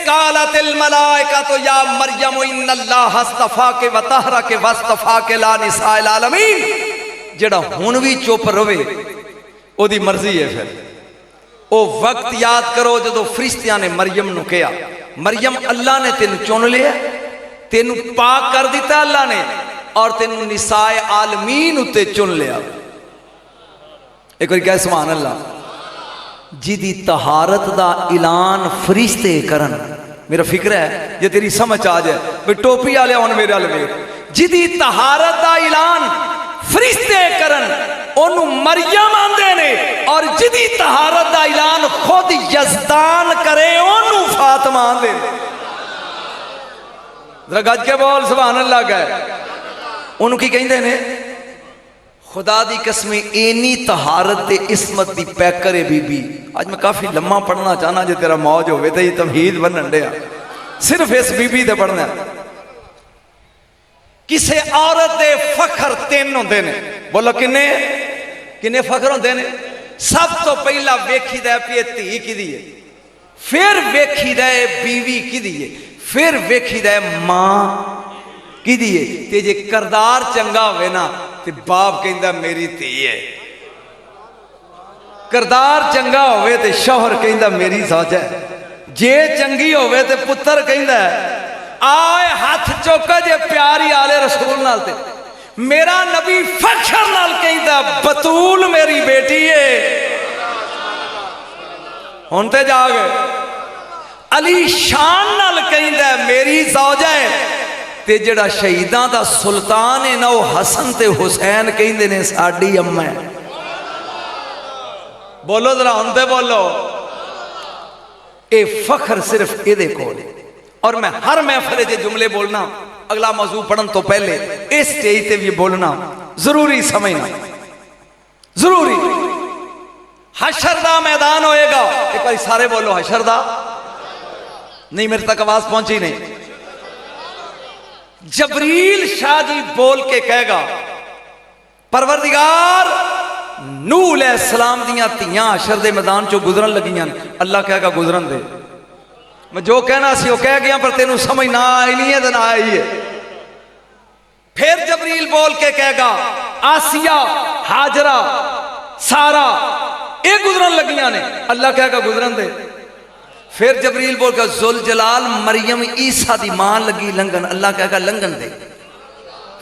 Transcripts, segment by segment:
कालतिल मलाइका तो या मरियम इन्नल्लाह अस्तफाके व तहरके वस्तफाके ला निसाइल आलमीन। जेड़ा हुण भी चुप रवे ओदी मर्जी है। फिर ओ वक्त याद करो जो फरिश्तियां ने मरियम नूं कहा, मरियम अल्लाह ने तेन चुन लिया, तेन पाक कर दिता अल्लाह ने, और तेन निसाए आलमीन उत्ते चुन लिया। एक बार कह सुभान अल्लाह। जिदी तहारत दा ऐलान फरिश्ते करन, मेरा फिक्र है जे तेरी समझ आ जाए भाई टोपी वाले आन मेरे वाल वेख, जिदी तहारत दा ऐलान फरिश्ते करन ओनू मरियम आंदे ने, और जिदी तहारत दा ऐलान खुद यजदान करे ओनू फातिमा आंदे ने। जरा गज के बोल सुभान अल्लाह। गए ओनू की कहंदे ने? खुदा दी कसमें इन्नी तहारत ते इस्मत दी पैकर है बीबी। आज मैं काफी लम्मा पढ़ना चाहना, जे तेरा मौज होवे तो ये तमहीद बनन दिया, सिर्फ इस बीबी ते पढ़ना। किसे औरत दे फखर तीन होंदे ने, बोलो किन्ने किन्ने फखर होंदे ने? सब तो पहला वेखी दा पी धी किदी है, फिर वेखी दा बीवी किदी है, फिर वेखी दा मां किदी है। ते जे करदार चंगा होवे ना ते बाप कहंदा मेरी धी है, करदार चंगा होवे ते शौहर कहंदा मेरी सौज है, जे चंगी होवे ते पुत्र कहंदा आए हाथ चुक जे प्यारी आले रसूल नाल। ते मेरा नबी फखर नाल कहंदा बतूल मेरी बेटी है। हुण ते जाग अली शान नाल कहंदा मेरी सौज है। ते जड़ा शहीदां दा सुल्तान है ना, वह हसन ते हुसैन कहंदे ने साडी अम्मा है। बोलो जरा हुण ते बोलो। ए फखर सिर्फ इहदे कोल। और मैं हर महफिल च जुमले बोलना, अगला मौजू पढ़न तो पहले इस स्टेज ते भी बोलना जरूरी समझना, जरूरी। हशर दा मैदान होएगा। एक बार सारे बोलो हशर दा। नहीं, मेरे तक आवाज पहुंची नहीं। जबरील शाह जी बोल के कहेगा परवरदिगार नूह अलैहिस्सलाम दियां धीयां हशर दे मैदान चो गुजरन लगियां। अल्लाह कहेगा गुजरन दे, मैं जो कहना सी वो कह गया, पर तेनू समझ ना आई नहीं है तो ना आई है। फिर जबरील बोल के कहेगा आसिया हाजरा सारा ये गुजरन लगियां ने। अल्लाह कहेगा गुजरन दे। फिर जबरील बोल के जुल जलाल मरियम ईसा दी मां लगी लंघन। अल्लाह कहेगा लंघन दे।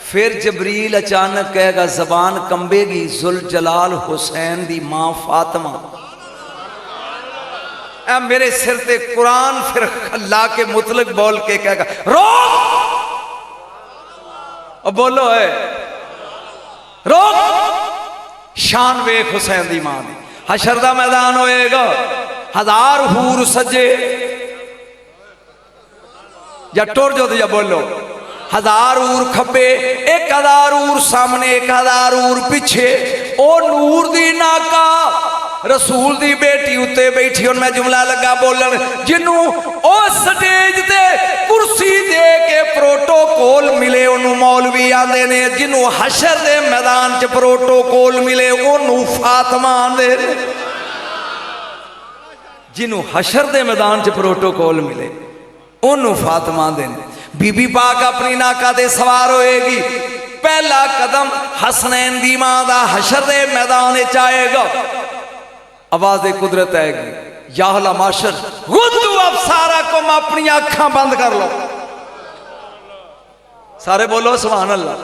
फिर जबरील अचानक कहेगा जबान कंबेगी, जुल जलाल हुसैन दी मां फातिमा। ऐ मेरे सिर ते कुरान फिर अल्लाह के मुतलक बोल के कहेगा रोक। और बोलो है रोक। शान वेख हुसैन दी मां दी। हशर दा मैदान होएगा। हजार हूर सजे या टुर जो तो या बोलो। हजार ऊर खब्बे, 1000 ऊर सामने, 1000 ऊर पिछे। ओ नूर दी नाका रसूल दी बेटी उत्ते बैठी। और मैं जुमला लगा बोलन, जिन्नू ओ स्टेज ते कुर्सी दे के प्रोटोकॉल मिले ओनू मौलवी आंदे ने, जिन्नू हशर दे मैदान च प्रोटोकॉल मिले ओनू फातिमा आंदे ने। जिन्नू हशर दे मैदान च प्रोटोकॉल मिले ओनू फातिमा आंदे ने। बीबी पाक अपनी नाका दे सवार होएगी। पहला कदम हसनैन दी मां दा हशर दे मैदान च आएगा। आवाज कुदरत आएगी याहला माशर गुद्दू अबसारकुम, अपनी अखां बंद कर लो। सारे बोलो सुभान अल्लाह।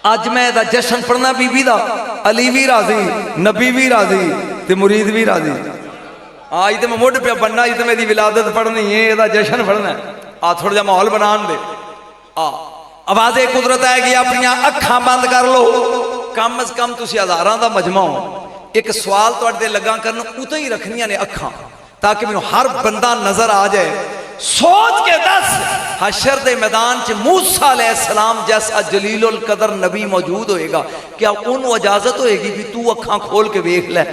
अज मैं दा जश्न पढ़ना बीबी दा। अली भी राजी, नबी भी राजी, ते मुरीद भी राजी। आज तो मैं मुढ़ पे बनना, तो मेरी विलादत पढ़नी है, यदा जश्न पढ़ना है। आ थोड़ा जा माहौल बना दे। आवाज़े कुदरत आएगी, अपन अखां बंद कर लो। कम अज कम तुम हज़ारां दा मजमा हो। एक सवाल तुहाडे लगा करन, उतो ही रखनियां ने अखां, ताकि मैनूं हर बंदा नजर आ जाए। सोच के दस, हशर दे मैदान च मूसा अलैहिस्सलाम जैसा जलीलुल कदर नबी मौजूद होएगा, क्या उन्होंने इजाजत होएगी कि तू अखां खोल के वेख लै?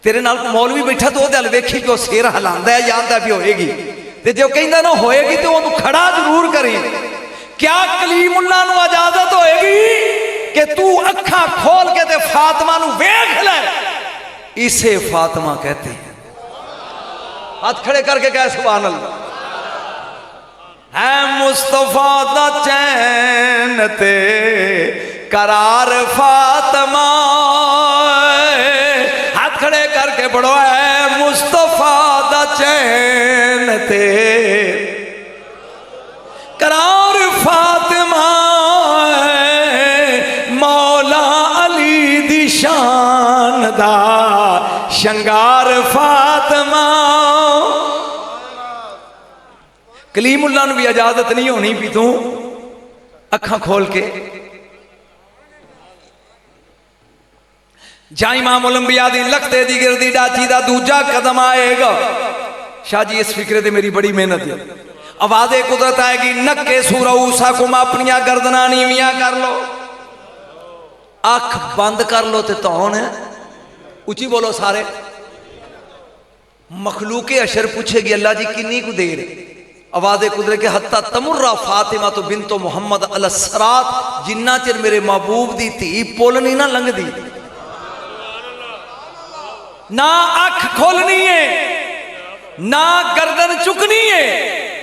तेरे नाल मौलवी बैठा तो वो वेखी कि सिर हिलांदा है, याद भी होएगी। ते जो कहंदा ना होएगी तो उन्होंने खड़ा जरूर करी। क्या कलीमुल्लाह नूं इजाजत होएगी कि तू अखां खोल के ते फातिमा नूं वेख ले? इसे फातिमा कहते हैं। हाथ खड़े करके कह सुभान अल्लाह। है मुस्तफा दा चैन ते करार फातिमा, हाथ खड़े करके पढ़ो। है मुस्तफा दा चैन ते करार फातिमा, मौला अली दी शान दा शंगार फातिमा। कलीमुल्लाह नूं भी इजाजत नहीं होनी भी तू अखां खोल के जा इमाम उलंबिया दी लखते दी गिरदी डाची दा दूजा कदम आएगा। शाह जी इस फिक्रे ते मेरी बड़ी मेहनत है। आवाज़े कुदरत आएगी, नक्के सूरा ऊसा कुम अपनिया गर्दना नीवियां कर लो, अख बंद कर लो ते तौन है। उची बोलो सारे। मखलूके अशर पूछेगी अल्लाह जी किन्नी कु देर। आवाज़े कुदरत के हत्ता तमुर्रा फातिमा तो बिन तो मुहम्मद अलसरात, जिन्ना चिर मेरे महबूब दी धी पुल नहीं ना लंघदी, ना अख खोलनी है ना गर्दन चुकनी है।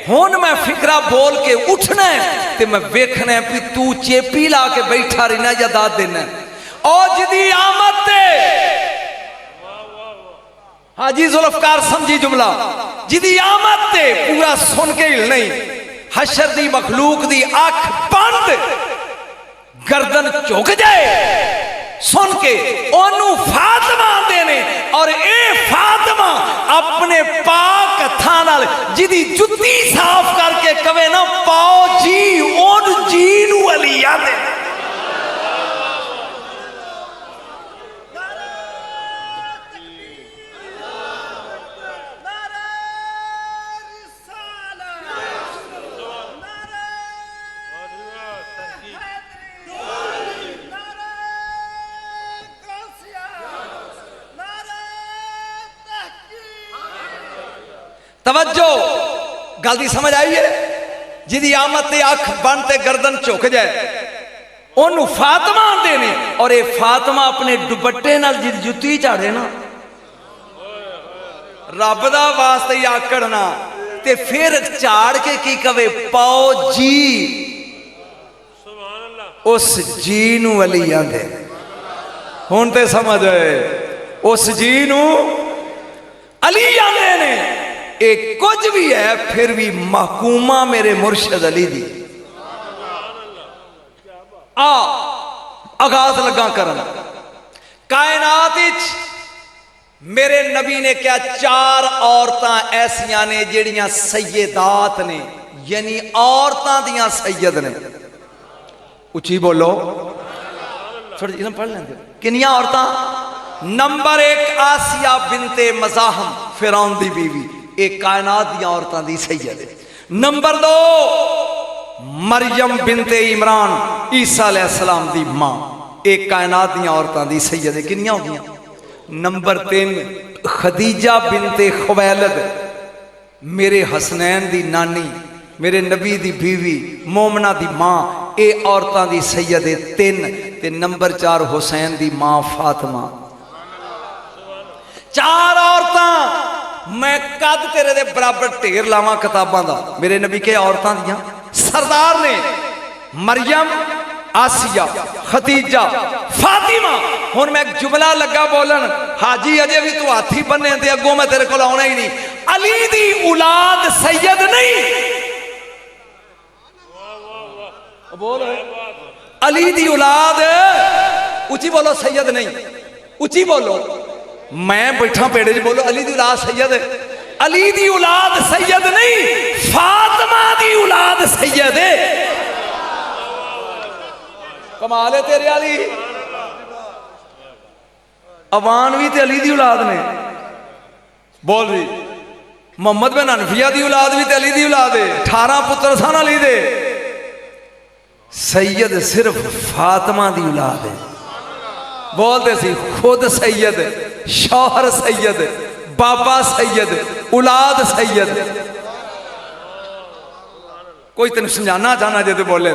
हुण मैं फिक्रा बोल के उठना है ते मैं वेखना है भी तू चेपी ला के बैठा रहना या दाद देना। और जिदी आमद ते हाजी जुल्फकार समझी जुमला, जिदी आमद ते पूरा सुन के हिल नहीं। हशर दी मखलूक दी अख बंद, गर्दन झुक जाए सुन के ओनू फातिमा देने। और ए फातिमा अपने पाक हत्थां नाल जिदी जुत्ती साफ करके कवे ना पाओ जी ओन जी नू अली आंदे। तवज्जो गल दी समझ आई है। जिदी आमद ते अख बंद ते गर्दन झुक जाए ओनू फातिमा आंदे ने। और ये फातिमा अपने दुपट्टे नाल जिदी जुत्ती झाड़े ना, रब दा वास्ते ही आकड़ना ते फिर झाड़ के की कवे पाओ जी, उस जी नू अली आंदे। हुण ते समझ आए, उस जी नू अली आंदे ने। एक कुछ भी है फिर भी महकूमा मेरे मुर्शद अली दी। आ आगाज लगा करन। कायनात मेरे नबी ने क्या चार औरतां ऐसियां ने जेड़ियां सैयदात ने, यानी औरतां दियां सैयद ने। उची बोलो, थोड़ी पढ़ लेंगे। किनियां औरतां? नंबर एक आसिया बिनते मज़ाहम, फिरौन दी बीवी, एक कायनात दी औरतां दी सैयद है। नंबर दो मरियम बिनते इमरान, ईसा अलैहिस्सलाम दी मां, एक कायनात दी औरतां दी सैयद है। कितनियां हो गईयां? नंबर तीन खदीजा बिनते खुवैलद, मेरे हसनैन दी नानी, मेरे नबी दी बीवी, मोमना दी मां, ए औरतां दी सैयद है तीन। ते नंबर चार हुसैन दी मां फातिमा। चार औरतां। मैं कद तेरे दे बराबर ढेर लावां किताबां दा। मेरे नबी के औरतां दियां सरदार ने मरियम, आसिया, खदीजा, फातिमा। हुण मैं एक जुमला लगा बोलन, हाजी अजे भी तू हाथी बने ते अगों मैं तेरे कोल आउणा ही नहीं। अली दी औलाद सैयद नहीं, बोल अली दी औलाद, उची बोलो सैयद नहीं, उची बोलो। मैं बैठा पेड़े च, बोलो अली दी औलाद सैयद। अली दी औलाद सैयद नहीं, फातिमा दी औलाद सैयद है। कमाल है तेरे अली। अवान भी ते अली दी औलाद ने। बोल रही मोहम्मद बिन हनफिया दी औलाद भी ते अली दी औलाद है। 18 पुत्र सन अली दे। सैयद सिर्फ फातिमा दी औलाद है। बोलते सी खुद सैयद, शौहर सैयद, बाबा सैयद, औलाद सैयद। कोई तेन समझाना चाहना जे तो बोले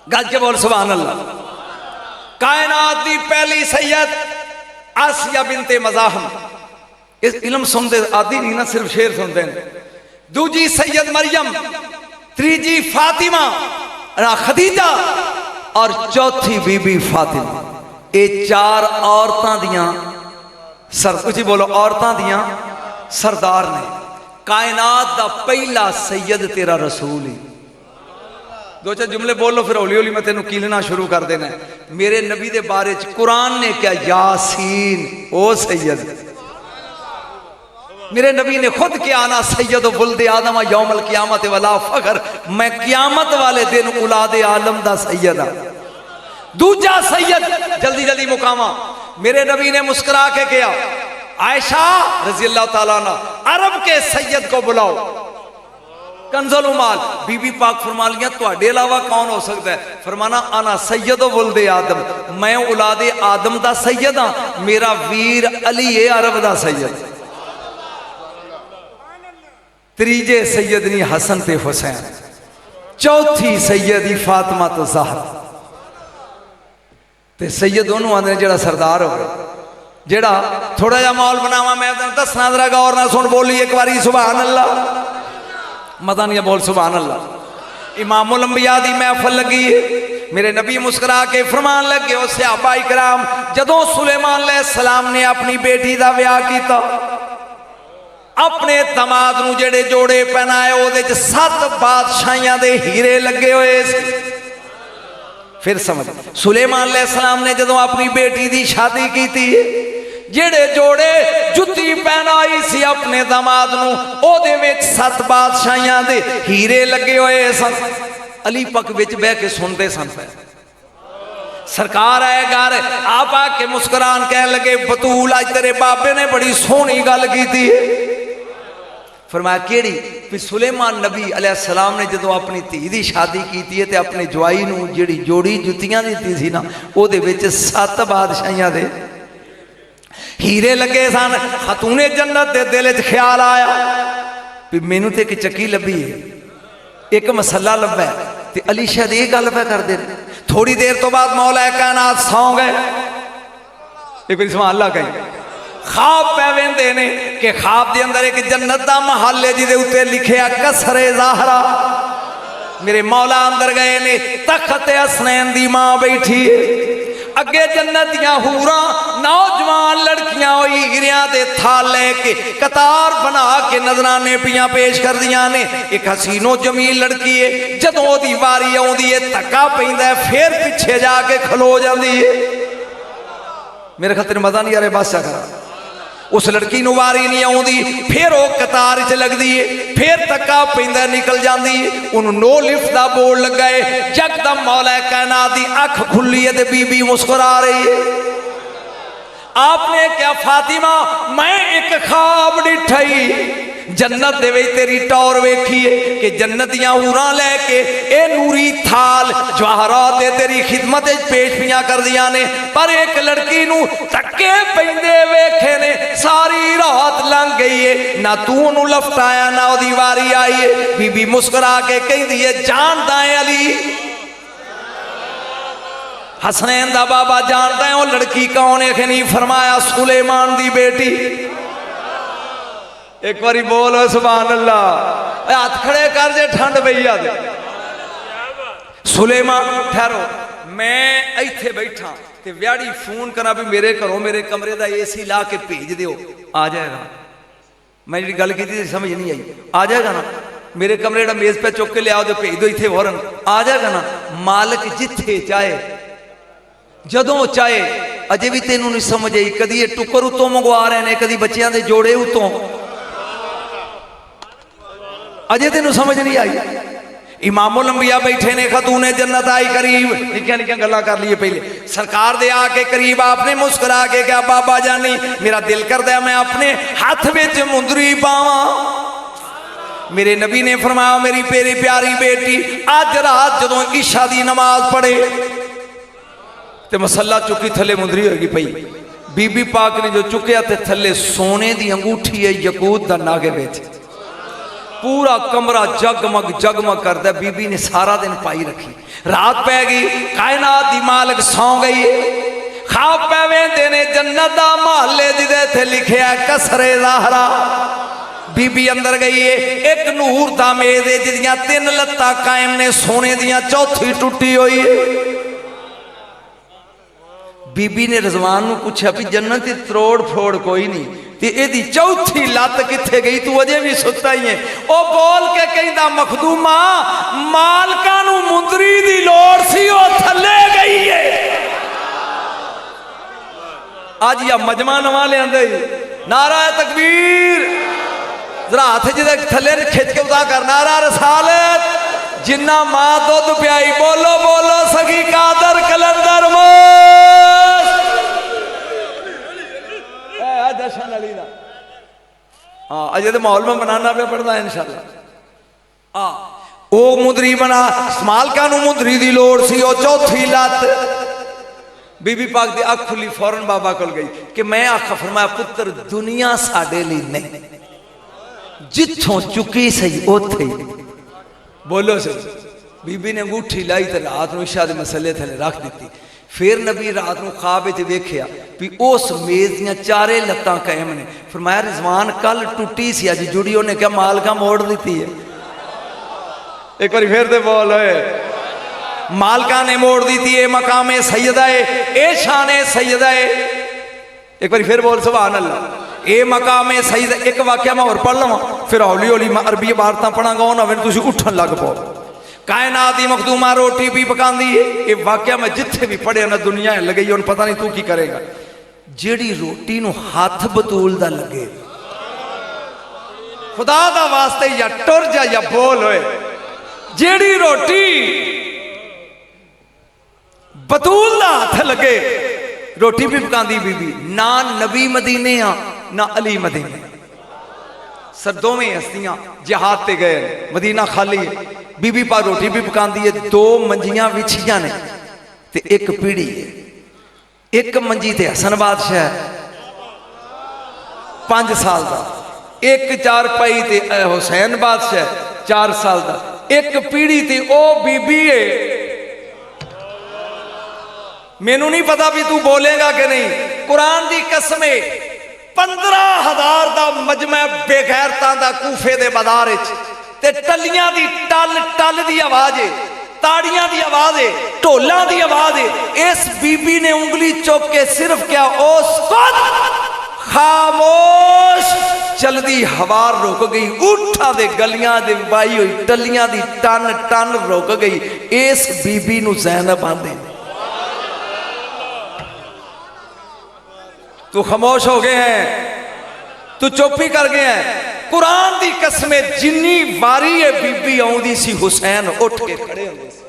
गज के बोल सुभान अल्लाह। कायनात दी पहली सैयद आसिया बिनते मज़ाहम, इस इल्म सुनते आदि नहीं ना, सिर्फ शेर सुनते हैं। दूजी सैयद मरियम, तीजी फातिमा खदीजा और चौथी बीबी फातिमा। ये चार औरतां दियां सर, कुछ बोलो, औरतां दियां सरदार ने। कायनात दा पहला सैयद तेरा रसूल ही। दो चार जुमले बोलो फिर हौली हौली मैं तेन कीलना शुरू कर देना। मेरे नबी दे बारे च कुरान ने क्या, यासीन ओ सैयद। मेरे नबी ने खुद क्या, आना सैयद बुल्दे आदम यौमल क़ियामत वला फखर, मैं क़ियामत वाले दिन उलादे आलम दा सैयद आ। दूजा सैयद, जल्दी जल्दी मुकामा, मेरे नबी ने मुस्कुरा के किया, आयशा रजी अल्लाह ताला अन्हा, अरब के सैयद को बुलाओ। कंजुल उमाल, बीबी पाक फरमा लिया तुहाडे अलावा कौन हो सकता है? फरमाना आना सैयद बुल्दे आदम, मैं उलादे आदम दा सैयद हाँ, मेरा वीर अली है अरब दा सैयद। तीजे सैयदनी हसन ते हुसैन, चौथी सैयदी फातिमा तो ज़हरा। ते सैयद उन्होंने आंदे जेड़ा सरदार हो, जेड़ा थोड़ा जा माहौल बनावा, मैं दसना जरा गौर ना सुन, बोली एक बारी सुभान अल्लाह, मता नहीं बोल सुभान अल्लाह। इमामुल अंबिया दी महफिल लगी है, मेरे नबी मुस्कुरा के फरमान लगे, ओ सहाबा इकराम, जदों सुलेमान अलैहिस्सलाम ने अपनी बेटी दा ब्याह कीता, अपने दमाद नूं जेड़े जोड़े पहनाए ओदे च 7 बादशाहियां दे हीरे लगे हुए सी। फिर समझ, सुलेमान अलैहिस्सलाम ने जदों अपनी बेटी दी शादी की थी, जेड़े जोड़े जुत्ती पहनाई सी अपने दमाद नूं, ओदे विच 7 बादशाहियां दे हीरे लगे हुए सन। अली पक विच बह के सुनते सन। सरकार आए घर, आप आके मुस्कुरान कह लगे, बतूल अज तेरे बाबे ने बड़ी सोहनी गल की थी। फरमाया केड़ी? फिर सुलेमान नबी अलैहिस्सलाम ने जदों अपनी धी दी शादी की है तो अपने जवाई नूं जिहड़ी जोड़ी जुत्तियां दित्ती सी ना, ओहदे विच 7 बादशाहियां दे हीरे लगे सन। खतूने जन्नत दे दिल च ख्याल आया भी मैनू तो एक चक्की लभी है, एक मसला लभा है, ते अली शायद ये गल पे करते। थोड़ी देर तो बाद मौला कायनात सौ गए। एक बार सुभान अल्लाह कहीं, खाब पै वेंदे ने कि खाब दे अंदर एक जन्नत दा महल है जिहदे उत्ते लिखिया कसरे ज़हरा। मेरे मौला अंदर गए ने, तख्त हसनैन दी मां बैठी है, अगे जन्नत दियां हूरां नौजवान लड़कियां हीरियां दे थाल लेके कतार बना के नजराने पियां पेश कर दियां ने। एक हसीनो जमील लड़की है, जदों ओदी वारी आउंदी है धक्का पैंदा है, फिर पिछे जाके खलो जाती है। मेरे खातिर मजा नहीं आ रहा, बस करा। उस लड़की नूं वारी नहीं आउंदी, फिर वो कतार च लगदी है, फिर धक्का पैंदा निकल जाती है। उन्होंने नो लिफ्ट का बोर्ड लगा है। यकदम मौला कायनात दी अख खुली है तो बीबी मुस्कुरा रही है। आपने क्या फातिमा, मैं एक ख्वाब डिठाई, जन्नत दे विच तेरी टौर वेखी है कि जन्नत दियां हूरां लैके ए नूरी थाल जवाहरात तेरी खिदमत पेश पियां कर दियां ने, पर एक लड़की नूं धक्के पैंदे वेखे ने। सारी रात लंघ गई है, ना तू उन्होंने लफटाया ना ओदी वारी आई है। बीबी मुस्कुरा के कहती है, जानदा है अली, हसनैन दा बाबा जानता है वो लड़की कौन है कि नहीं? फरमाया सुलेमान दी बेटी। एक बारी बोलो सुभान अल्लाह, हाथ खड़े कर जे ठंड पई आ। सुलेमान ठहरो, मैं इत्थे बैठा ते व्याड़ी फोन करा भी मेरे घरों मेरे कमरे का AC ला के भेज दियो, आ जाएगा। मैं जी गल की थी समझ नहीं आई, आ जाएगा ना? मेरे कमरे का मेज पे चुक के लिया तो भेज दो इत्थे फौरन, आ जाएगा ना? मालिक जिथे चाहे जदों चाहे। अजे भी तेनों नहीं समझ आई, कदी ये टुकर उतों मंगवा रहे हैं, कदी बच्चों के जोड़े उतों, अजे तेनों समझ नहीं आई। इमामुल अंबिया बैठे ने, खतूने जन्नत आई करीब, निक्कियां निक्कियां गल्लां कर लिए पहले। सरकार दे आके करीब आपने मुस्कुरा के क्या, बाबा जानी मेरा दिल करदा है मैं अपने हाथ विच मुंदरी पावां। मेरे नबी ने फरमाया, मेरी प्यारी प्यारी बेटी, अज रात जदों इशा दी नमाज पढ़े ते मसला चुकी थले मुंदरी होगी पई। बीबी पाक ने जो चुकया ते थले सोने दी अंगूठी है यकूत दा नागे विच, पूरा कमरा जगमग जगमग करता। बीबी ने सारा दिन पाई रखी, रात पै गई, कायनात दी मालिक सौ गई है। खाब पै वेंदे ने जन्नत दा महल जिहदे इत्थे लिखिया कसरे ज़ाहरा। बीबी अंदर गई है, एक नूर दा मेज है जिदियां 3 लत्तां कायम ने सोने दियां, चौथी टुटी हुई है। बीबी ने रिजवान नूं पूछा भी जन्नत त्रोड़ फरोड़ कोई नहीं ते एदी चौथी लत किथे गई, तू अजे भी सुता ही है। ओ बोल के कहंदा मखदूमा मालकां नूं मुंदरी दी लोड़ सी, ओ थल्ले गई है। आज या मजमा नवा लियांदा ही, नारा तकबीर, जरा हाथ जिदे थल्ले खिंच के उदा कर, नारा रसालत। जिन्ना मां दुध प्याई, बोलो बोलो सखी कादर कलंदर जशन अली दा। हाँ अजे तो माहौल में बनाना पे पड़ता है इंशाल्लाह। हाँ ओ मुंदरी बना, मालकां नूं मुंदरी दी लोड़ सी, ओ चौथी लत। बीबी पाक दी अख खुली, फौरन बाबा कोल गई कि मैं आखा, फरमाया पुत्र दुनिया साडे लई नहीं, जिथों चुकी सही ओथे। बोलो सही। बीबी ने अंगूठी लाई तो रात नूं इशा दे मसले थले रख दी। फिर नबी रात को ख्वाब वेख्या भी उस मेज दियां 4 लत्तां कायम ने। फरमाया रिजवान कल टुटी सी अज जुड़ी, उन्हें क्या मालका मोड़ दी है। एक बार फिर तो बोल मालका ने मोड़ दी है। मकामे सैयदा है, ए शाने सैयदा है। एक बार फिर बोल सुभान अल्लाह। ए मकामे सैयदा। एक वाक्या मैं और पढ़ लवा, फिर हौली हौली मैं अरबी इबारतां पढ़ांगा, उन्हें तुसीं उठन लग पाओ। कायनात दी मखदूमा रोटी भी पकांदी है। ये वाक्या मैं जिथे भी पढ़िया ना दुनिया हिल गई, उन पता नहीं तू की करेगा। जेड़ी रोटी नूं हाथ बतूल दा लगे, खुदा दा वास्ते या टुर जा या बोल होए। जेड़ी रोटी बतूल दा हाथ लगे, रोटी भी पकांदी बीबी। ना नबी मदीने आ ना अली मदीने, सर दोवें हस्तियां जिहाद ते गए, मदीना खाली है। बीबी पा रोटी भी पकांदी है। 2 मंजियां विछियां ने ते एक पीढ़ी है। एक मंजी ते हसन बादशाह 5 साल का, एक 4 पाई ते हुसैन बादशाह 4 साल का, एक पीढ़ी ते ओ बीबी है। मैनू नहीं पता भी तू बोलेगा कि नहीं। कुरान की कसम 15,000 का मजमा बेगैरतां दा कूफे दे बाजार ते टलियां दी टल टल दी आवाज है, ताड़ियां दी आवाज है, ढोलां दी आवाज है। इस बीबी ने उंगली चुक के सिर्फ क्या उस खामोश चलदी हवा रुक गई। ऊठा दे गलियां दे बाई हुई टलियां दी टन टन रुक गई। इस बीबी नूं ज़ैनब आंदे। तू खामोश हो गए हैं, तू चुप ही कर गए हैं। कुरान की कसमें जिन्नी वारी है बीबी आउंदी सी, हुसैन उठ के खड़े होंदे सी।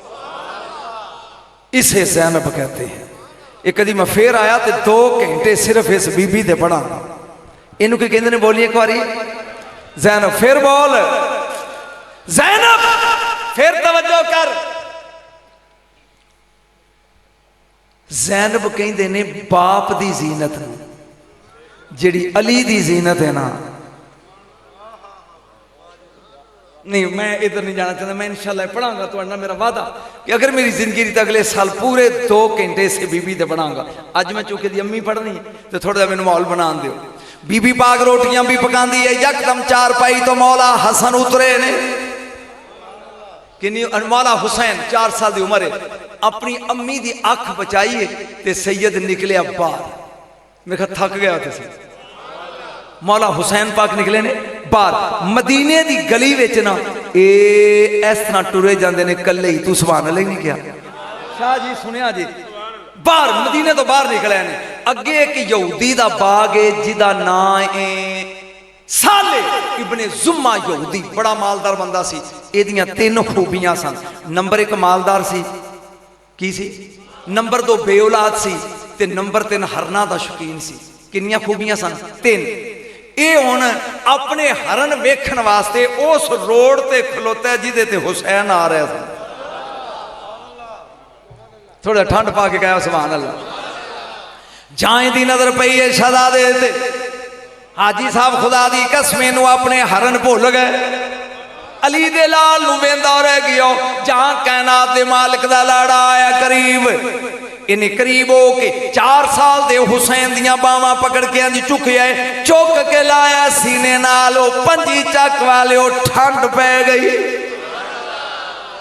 इसे ज़ैनब कहते हैं। एक कदी मैं फिर आया तो 2 घंटे सिर्फ इस बीबी दे पढ़ा। इनू की कहते ने, बोली एक बारी ज़ैनब, फिर बोल ज़ैनब, फिर तवज्जो कर। ज़ैनब कहते ने बाप दी जीनत नूं, जिहड़ी अली दी जीनत है ना। नहीं मैं इधर नहीं जाना चाहता, मैं इंशाल्लाह पढ़ाऊंगा तो मेरा वादा कि अगर मेरी जिंदगी तो अगले साल पूरे 2 घंटे से बीबी दे पढ़ाऊंगा। अज मैं चूंकि दी अम्मी पढ़नी तो थोड़ा जा मैनू माहौल बना दो। बीबी पाक रोटियां भी पकांदी है। यकदम 4 पाई तो मौला हसन उतरे ने। किन्नी मौला हुसैन 4 साल की उम्र है। अपनी अम्मी की अख बचाई है ते सैयद निकलिया बाहर। मैं कहा थक गया थे। मौला हुसैन पाक निकले ने बाहर। मदीने की गली विच ना इस तरह टुरे जाते ने कले ही। तू सुभान अल्लाह नहीं किया शाह जी, सुनिया जी। बाहर मदीने तो बाहर निकले ने। अगे एक यहूदी का बाग है जिदा नाम है साले इब्ने जुम्मा। यहूदी बड़ा मालदार बंदा सी। एदियां 3 खूबियां सन। नंबर 1 मालदार सी, की सी? नंबर 2 बेऔलाद सी ते नंबर 3 हरना का शौकीन सी। किन्नियां खूबियां सन? 3। ये हुण अपने हरन वेखण वास्ते उस रोड ते खलोता जिदे ते हुसैन आ रहा था। थोड़ा ठंड पा के कहा सुभान अल्लाह। जाए दी नजर पई है शहजादे ते। हाजी साहब खुदा दी कसम नूं अपने हरन भुल गए। अली दे लाल नूं वेंदा रह गया। जहां कायनात दे मालिक दा लाड़ा आया करीब। इन्हें करीब हो के 4 साल दे हुसैन दियां बावां पकड़ के अंज चुकया चुक के लाया सीने नाल पंजी चक वाले ठंड पै गई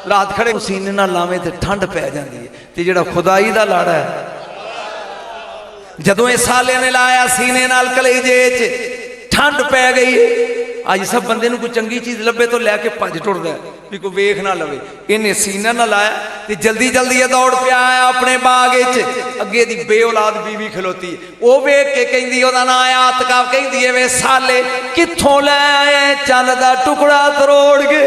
रात खड़े सीने नाल लावे तो ठंड पै जाती है ते जिहड़ा खुदाई दा लाड़ा है जदों इस साले ने लाया सीने नाल कलेजे च ठंड पै गई अज सब बंदे कोई चंगी चीज़ लभे तो लैके भज टुरदा भी कोई वेख ना लवे इन्हें सीना ना लाया तो जल्दी जल्दी दौड़ पिया अपने बाग अगे दी बेऔलाद बीवी खलोती वो वेख के कहती ओहदा नाम है आतका कहती है वे साले कित्थों लै आए चंद दा टुकड़ा तरोड़ के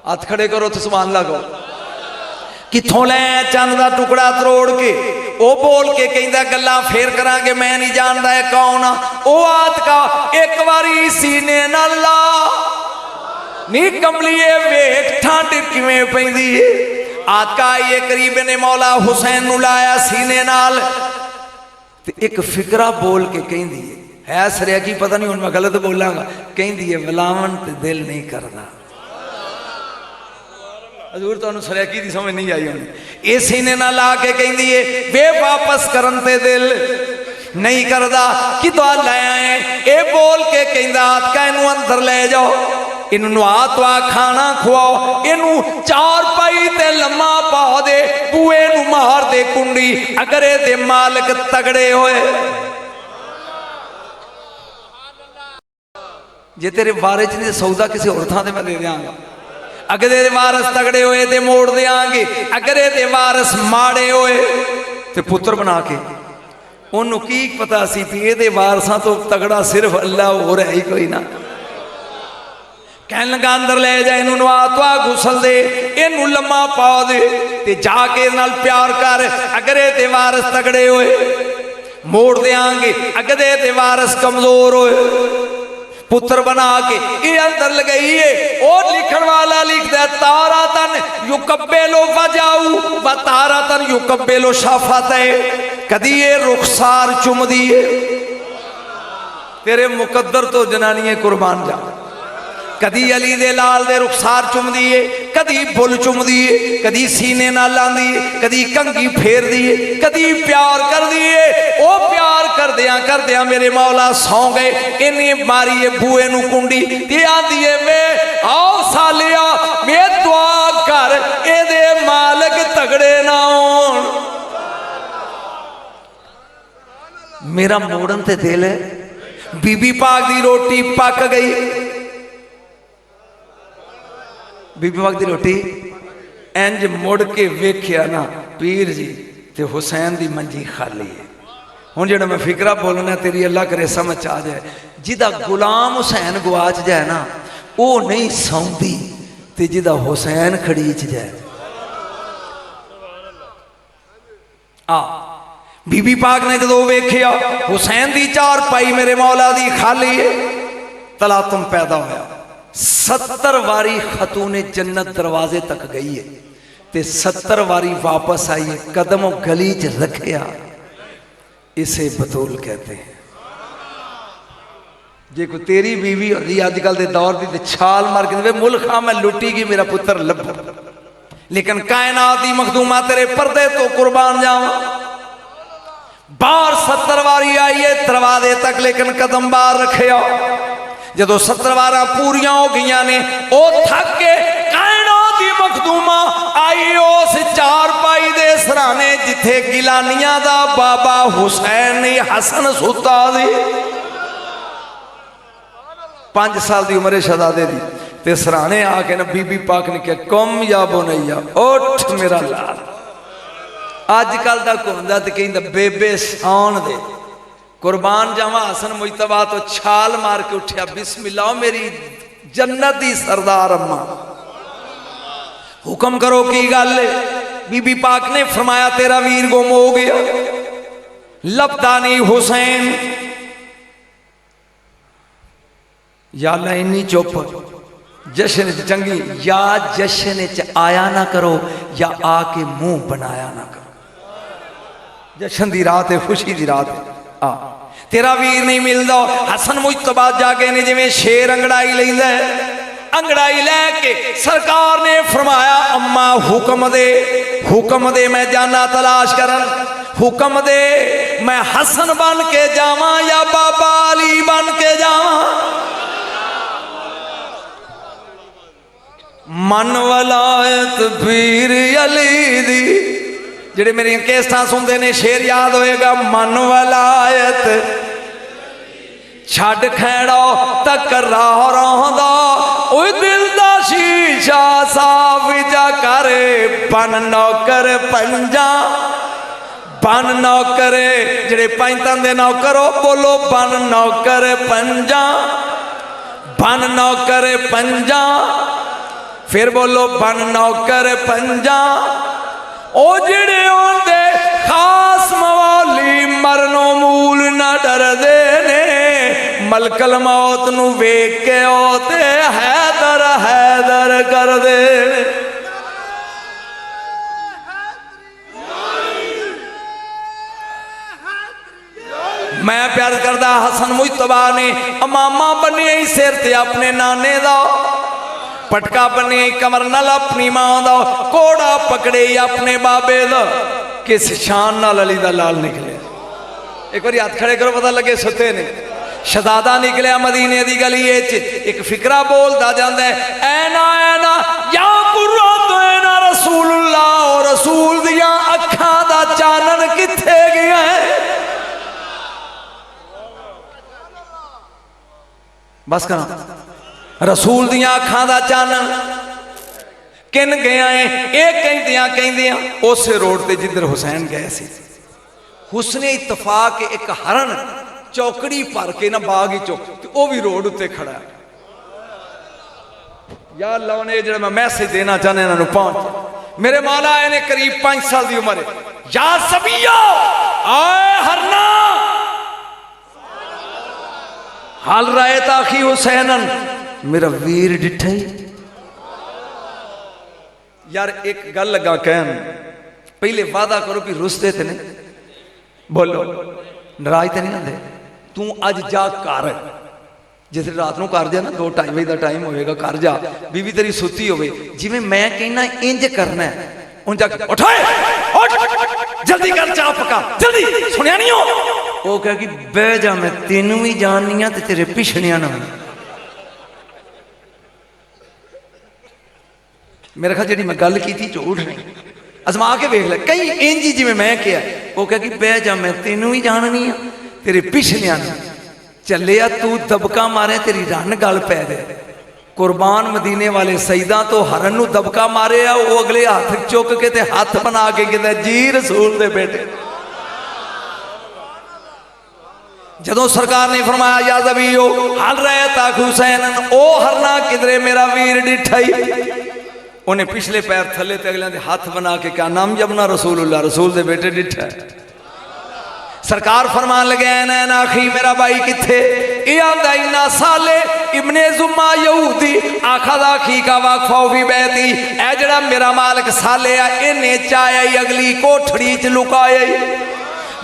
हथ खड़े करो तो समान लगो कित्थों लै चंद दा टुकड़ा तरोड़ के वो बोल के कहता गल्लां फेर करांगे मैं नहीं जानता है कौन ओ आतका एक बारी सीने नाल ला नी कमलिए वेख ठंड किवें पैंदी है आतका ये करीब ने मौला हुसैन नूं लाया सीने नाल ते एक फिकरा बोल के कहंदी है सरिया की पता नहीं हुण मैं गलत बोलांगा कहंदी है वलावन ते दिल नहीं करदा हजूर तुहानू सरियाकी दी समझ नहीं आई होनी ये सीने ना ला के कहती है वे वापस करन ते दिल नहीं करदा कि तो लै आए ये बोल के कहंदा आतका इनू अंदर ले जाओ इनू नुआ धुआ खाना खुआओ इनू चार पाई ते लम्मा पा दे बूए नू मार दे कुंडी अगर ये मालिक तगड़े होए जे तेरे बारे च नहीं सौदा किसी होर थां ते मैं दे दियांगा अगर ये वारस तगड़े होए तो मोड़ देंगे अगर ये वारस माड़े होए तो पुत्र बना के उन्होंने की पता सी भी ये वारसा तो तगड़ा सिर्फ अल्लाह हो रहा ही कोई ना कहन लगा अंदर ले जाए इनू नवा धुआ गुसल दे इनू लम्मा पा दे ते जाके नाल प्यार कर अगर ये वारस तगड़े होए मोड़ देंगे अगर ये वारस कमजोर होए पुत्र बना के ये अंदर लगाई है और लिखण वाला लिखता है तारा तन युकब्बेलो वजाऊ व तारा तन युकब्बेलो शाफत है कदी ये रुखसार चुम दिए तेरे मुकद्दर तो जनानियां कुर्बान जा कदी अली दे लाल दे रुखसार चुम दिए कदी बुल चुम दिए कदी सीने नाल लांदी कदी कंघी फेर दिए कदी प्यार कर दिए ओ प्यार कर दिया मेरे मौला सौ गए इन्हें मारी है बूए नू कुंडी ते आंदी है वे आओ सालिया मैं दुआ कर एदे मालिक तगड़े ना होण मेरा मोड़न ते दिल है बीबी पाक दी रोटी पक गई बीबी पाक दी रोटी इंज मुड़ के वेख्या ना पीर जी ते हुसैन दी मंजी खाली है हुण जिहड़ा मैं फिकरा बोलना तेरी अल्लाह करे समझ आ जाए जिदा गुलाम हुसैन गवाच जाए ना वो नहीं सौंदी ते जिदा हुसैन खड़ीच जाए आ बीबी पाक ने जो वेख्या हुसैन दी चार पाई मेरे मौला दी खाली है तलातुम पैदा होया 70 वारी खतूने जन्नत दरवाजे तक गई है ते 70 वारी वापस आई है कदम गली च रखिया इसे बतूल कहते हैं जे कोई तेरी बीवी होती अजकल के दौर की छाल मार के मुल्क हाँ मैं लुटी गई मेरा पुत्र लभो लेकिन कायनात दी मखदूमा तेरे पर्दे तो कुर्बान जावा बाहर 70 वारी आई है दरवाजे तक लेकिन कदम बाहर रखे जदों 70 वारा पूरियां हो गई ने ओ थक के कायनात दी मखदूमा आई उस चार पाई दे सराने जिथे गिलानिया दा बाबा हुसैन हसन सुता दी 5 साल की उम्र शहजादे दी ते सराने आके ना बीबी पाक ने कहा कम या बोनैया उठ मेरा लाल अजकल का घूमता तो कहता बेबे सौन दे कुर्बान जावा हसन मुजतबा तो छाल मार के उठया बिस्मिल्लाह मेरी जन्नत दी सरदार अम्मा हुक्म करो की गल बीबी पाक ने फरमाया तेरा वीर गुम हो गया लभदा नहीं हुसैन या अल्लाह इन्नी चुप जश्न चंगी या जश्न च आया ना करो या आके मुंह बनाया ना करो जश्न की रात है खुशी की रात है आ तेरा वीर नहीं मिलता हसन मुजतबा जाके ने जिवें शेर अंगड़ाई लैंदा अंगड़ाई लैके सरकार ने फरमाया अम्मा हुक्म दे मैं जाना तलाश करन, हुक्म दे मैं हसन बन के जावा या बाबा अली बन के जावा। मन वलायत पीर अली दी, जेड़े मेरी केस्टा सुनते ने शेर याद होएगा, मन वलायत छड़ खैड़ो तकरा रहा दिल दा शीशा साफ जा करे, बन नौकर पंजा बन नौकर, जेड़े पंजतां दे नौकर हो बोलो बन नौकर पंजा, बन नौकर पंजा, फिर बोलो बन नौकर पंजा। ओ जेड़े होंदे खास मवाली मरनों मूल न डरदे ने, मलकल मौत नू वेख के ओते हैदर हैदर कर दे। मैं प्यार करदा हसन मुजतबा ने अमामा बने सिर ते अपने नाने दा, पटका बने कमर नाल अपनी मां दा, कोड़ा पकड़े अपने बाबे दा, किस शान नाल अली दा लाल निकले। एक बार हाथ खड़े करो पता लगे सुते ने। शहजादा निकलिया मदीने दी गली एक फिकरा बोलदा जांदा है, ऐना ऐना या कुर्रत ऐना रसूलुल्लाह, और रसूल दियां अखां दा चानन किथे गया है। बस करा, रसूल दियां अखां दा चानन किन गया है। एक कहंदियां उस रोड ते जिधर हुसैन गए सी, हुस्ने इत्तफाक एक हरण चौकड़ी भर के ना बाग ही चौक वो भी रोड उत्ते खड़ा है। या अल्लाह ने जो मैं मैसेज देना चाहना इन्होंने पहुंच, मेरे मौला आए ने करीब 5 साल की उम्र है। या सबियो आए हरना हाल राय ताखी हुसैनन, मेरा वीर डिठा ही। यार एक गल लगा कहन, पहले वादा करो कि रुसते थे नहीं, बोलो नाराज तो नहीं होंगे। तू अज जा कर, जिस रात को कर जा ना 2-2:30 बजे का टाइम होएगा, कर जा, बीवी तेरी सुती होवे, जिवें मैं कहना इंज करना है, उन जाके उठाए जल्दी कर चाह पका जल्दी, सुनिया नहीं हो। वो कह कि बह जा, मैं तेनू भी जाननी आ ते तेरे पिछड़िया ना। मेरे ख्याल जी मैं गल की थी झूठ नहीं, अजमा के वेख ले, कई इंज ही जिवें मैं किया। वो कह कि बह जा, मैं तेनू भी जाननी आ तेरे पिछलिया ने। चले तू दबका मारे तेरी रन गल पै दे। कुरबान मदीने वाले सईदा तो हरन नू दबका मारे आ, वो अगले हाथ चुक के ते हाथ बना के कहता जी रसूल दे बेटे। जदों सरकार ने फरमाया या ज़बीयो हल रहे ताक हुसैन, ओ हरना किधरे मेरा वीर डिठाई। उन्हें पिछले पैर थले ते अगले हाथ बना के क्या नाम जबना रसूलुल्लाह, रसूल दे बेटे डिठा। सरकार फरमान लगे नैन आखी मेरा भाई किथे, इना साले इब्ने जुम्मा यहूदी आखा दा खी का वाकफा भी बैती, ए जड़ा मेरा मालिक साले आ इन्हें चाया अगली कोठड़ी च लुकाया।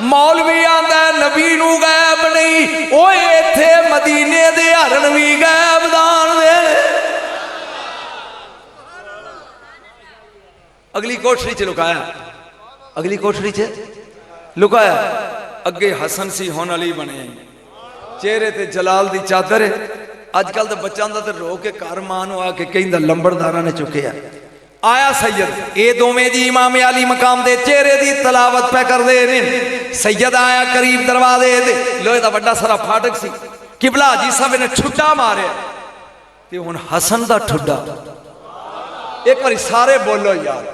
मौलवी आंदा नबी नू गैब नहीं, ओ इथे मदीने दे हरन भी गैब दान दे। अगली कोठड़ी च लुकाया, अगली कोठड़ी च लुकाया। अगे हसन सी हुण अली बने, चेहरे ते जलाल दी चादर है। अजकल तो बच्चों का तो रो के घर मां नूं आके कहिंदा लंबड़दारा ने चुकया। आया सैयद, ये दोवें जी इमाम अली मकाम दे चेहरे दी तलावत पे कर दे ने। सैयद आया करीब दरवाजे दे, लोहे दा बड़ा सारा फाटक सी। किबला जी साहब ने छुट्टा मारे ते हुण हसन दा ठुड्डा। एक बार सारे बोलो यार,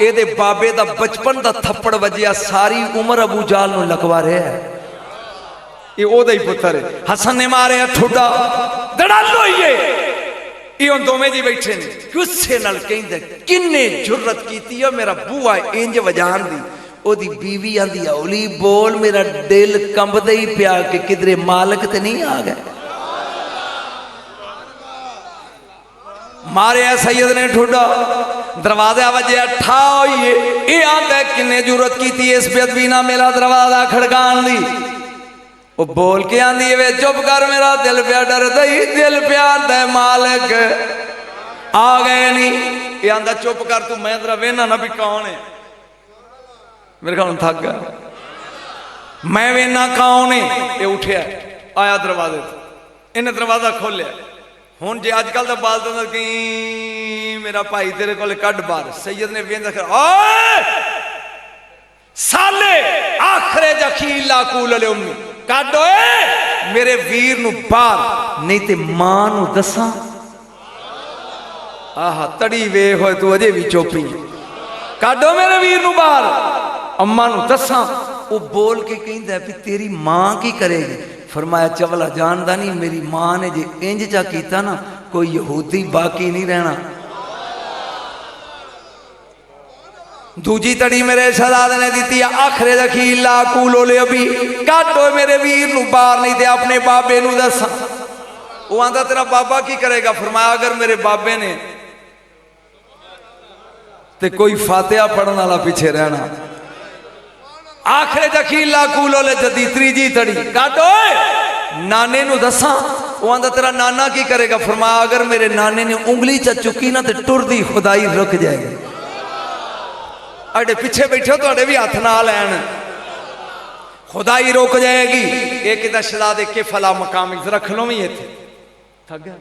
ये बाबे का बचपन का थप्पड़ वजिया सारी उम्र अबू जाल नूं लकवा रहा है। ये ओदा ही पुत्र है। हसन ने मारे ठुड्डा दड़ल होइए। ये हुण दोवें जी बैठे ने, गुस्से नाल कहंदे किन्ने जुर्रत कीती मेरा बूआ इंज वजान दी। ओदी बीवी आंदी औली बोल, मेरा दिल कंबदा ही पिया कि किधरे मालिक ते नहीं आ गए। मारे सैयद ने ठुड्डा, दरवाजा वजया ठा होइए। ये आंदा किन्ने जुरत की इस बेदबी ना मेरा दरवाजा खड़कान दी। वो बोल के आंदी वे चुप कर मेरा दिल प्या डर दई दिल प्यार दे मालिक आ गए नहीं। ये आंदा चुप कर तू मैं तेरा वेना ना भी कौन है। मेरे ख्याल थक गया मैं वेना कौन है। ये उठिया आया दरवाजे इन्हें दरवाजा खोलिया। हूँ जे अजकल का बाल तो कि मेरा भाई तेरे को कढ़ बार सैयद ने वेंदा साले आखरे जखीला कूल उम्मी कढ़ मेरे वीर नू बाहर नहीं ते मां नू दसा। आहा तड़ी वे हो तू अजे भी चोपी काडो मेरे वीर नू बाहर अम्मा नू दसा। वो बोल के कहंदा भी तेरी मां की करेगी। फरमाया चवला जानदा नहीं मेरी मां ने जे इंज चा कीता ना कोई यहूदी बाकी नहीं रहना। दूजी तड़ी मेरे शहजादे ने दी आखरे दखीला कूलो ले अभी काटो मेरे वीर नू बाहर नहीं ते अपने बाबे नू दसा। वो आंदा तेरा बाबा की करेगा। फरमाया अगर मेरे बाबे ने ते कोई फातिहा पढ़ने वाला पीछे रहना। आखरे दखीला कूलो ले जदी त्रीजी तड़ी काटो नाने नू दसा। वो आंदा तेरा नाना की करेगा। फरमाया अगर मेरे नाने ने उंगली च चुकी ना तो टुरदी खुदाई रुक जाएगी। अड़े पीछे बैठे तो भी हथ ना लैन खुदाई रुक जाएगी। एक शहजादे के फला मकाम रख लो भी इतने थक गया।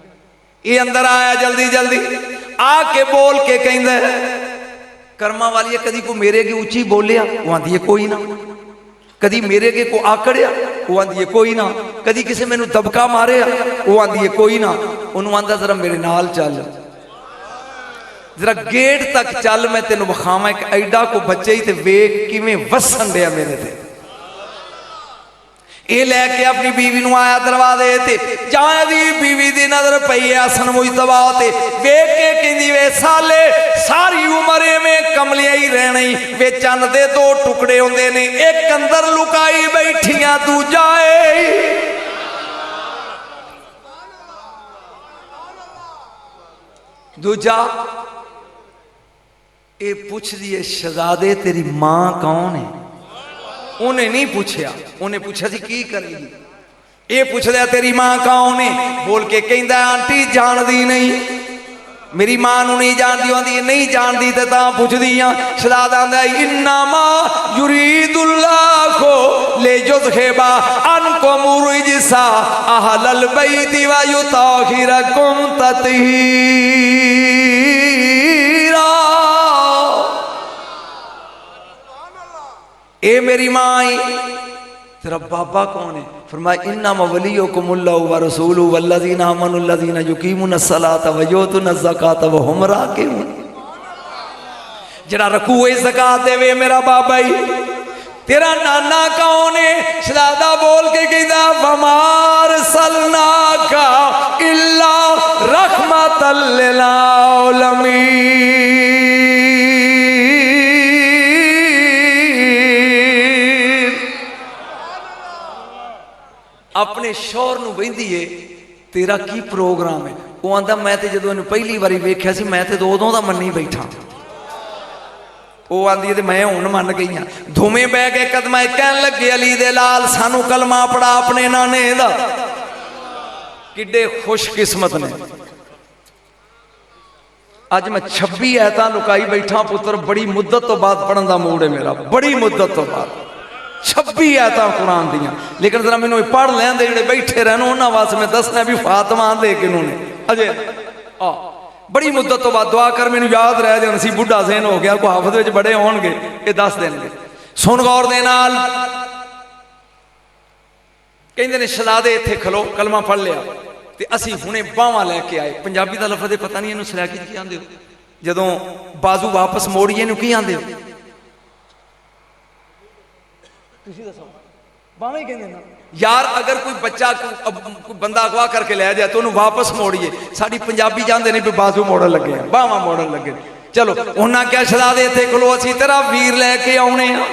ये अंदर आया जल्दी जल्दी आके बोल के कहंदा कर्मा वाली कदी को मेरे के उची बोलिया वो आंदी है कोई ना। कदी मेरे के को आकड़िया वो आंदी है कोई ना। कदी किसी मैनू दबका मारिया वो आंदी है कोई ना। उन्होंने आंदा जरा मेरे नाल चल जरा गेट तक चल मैं तेन विखावा एक एडा को बच्चे ही ते वेख किवें वसन दिया मेरे ते। ये लैके अपनी बीवी नू आया दरवाजे ते जाया दी बीवी दी नजर पई है हसन मुजतबा ते वेख के कहंदी वे साले सारी उम्र में कमलिया ही रहनी वे चन्न दे दो टुकड़े होंदे ने एक अंदर लुकाई बैठियां दूजा दूजा ये पूछ दिए शहजादे तेरी मां कौन है। उन्हें नहीं पूछया उन्हें पूछा सी की करेगी। ये पूछ लिया तेरी मां कौन है। बोल के कहंदा आंटी जानदी नहीं मेरी मां नू नहीं जानदी आंदी नहीं जानदी ते तां पुछदी आ। शहजादा आंदा इन्नमा युरीदुल्लाहु ले युज़हिबा अनकुम रिजसा अहलल बैति व युताहिरकुम तत्हीरा। ए मेरी मां आई तेरा बाबा कौन है। फरमाया इन्नमा वलियुकुमुल्लाहु व रसूलुहु वल्लज़ीना आमनुल्लज़ीना युकीमुनस्सलाता व युतूनज़्ज़काता व हुम राकिऊन। जरा रकूए ज़कात देवे मेरा बाबा ही। तेरा नाना कौन है। शहजादा बोल के कहता वमा अरसलनाका इल्ला रहमतल लिल आलमीन। अपने शौहर नू बहिंदी है तेरा की प्रोग्राम है। वो आंदा मैं तो जो पहली बारी वेख्या सी मैं तो उदों दा मन्नी बैठा। वो आंदी है मैं हुण मन गई हाँ। धूमे बह के कदम कह लगे अली दे लाल सानू कलमा पढ़ा अपने नाने दा। किड्डे खुशकिस्मत ने अज मैं 26 ऐतां लुकाई बैठा पुत्र। बड़ी मुद्दत तो बाद पढ़न का मूड है मेरा बड़ी मुद्दत तो बाद 26 ऐतां कुरान दियां। लेकिन जरा मैनू पढ़ लैन दे जिहड़े बैठे रहन उन्हां वास्ते मैं दसना भी फातिमा दे के उन्होंने अजे बड़ी मुद्दत तो बाद दुआ कर मैनू याद रह जान सी बुढ़ा सेन हो गया को हाफत विच बड़े होणगे ये दस देणगे। सुन गौर दे नाल कहंदे ने शहजादे इत्थे खलो कलमा पढ़ लिया ते असीं हुणे बावां लैके आए। पंजाबी दा लफ्ज़ पता नहीं इहनूं सलैकी की आंदे हो जदों बाजू वापस मोड़िए इहनूं की आंदे हो तुसीं दसो। बावें कहंदे ना यार अगर कोई बच्चा कोई बंदा अगवा करके लै जाए तो उन्होंने वापस मोड़िए। साड़ी पंजाबी जानते नहीं भी बाजू मोड़न लगे बावां मोड़न लगे। चलो उन्हें क्या शहजादे इत्थे खलो असीं तेरा वीर लैके आउणे आ।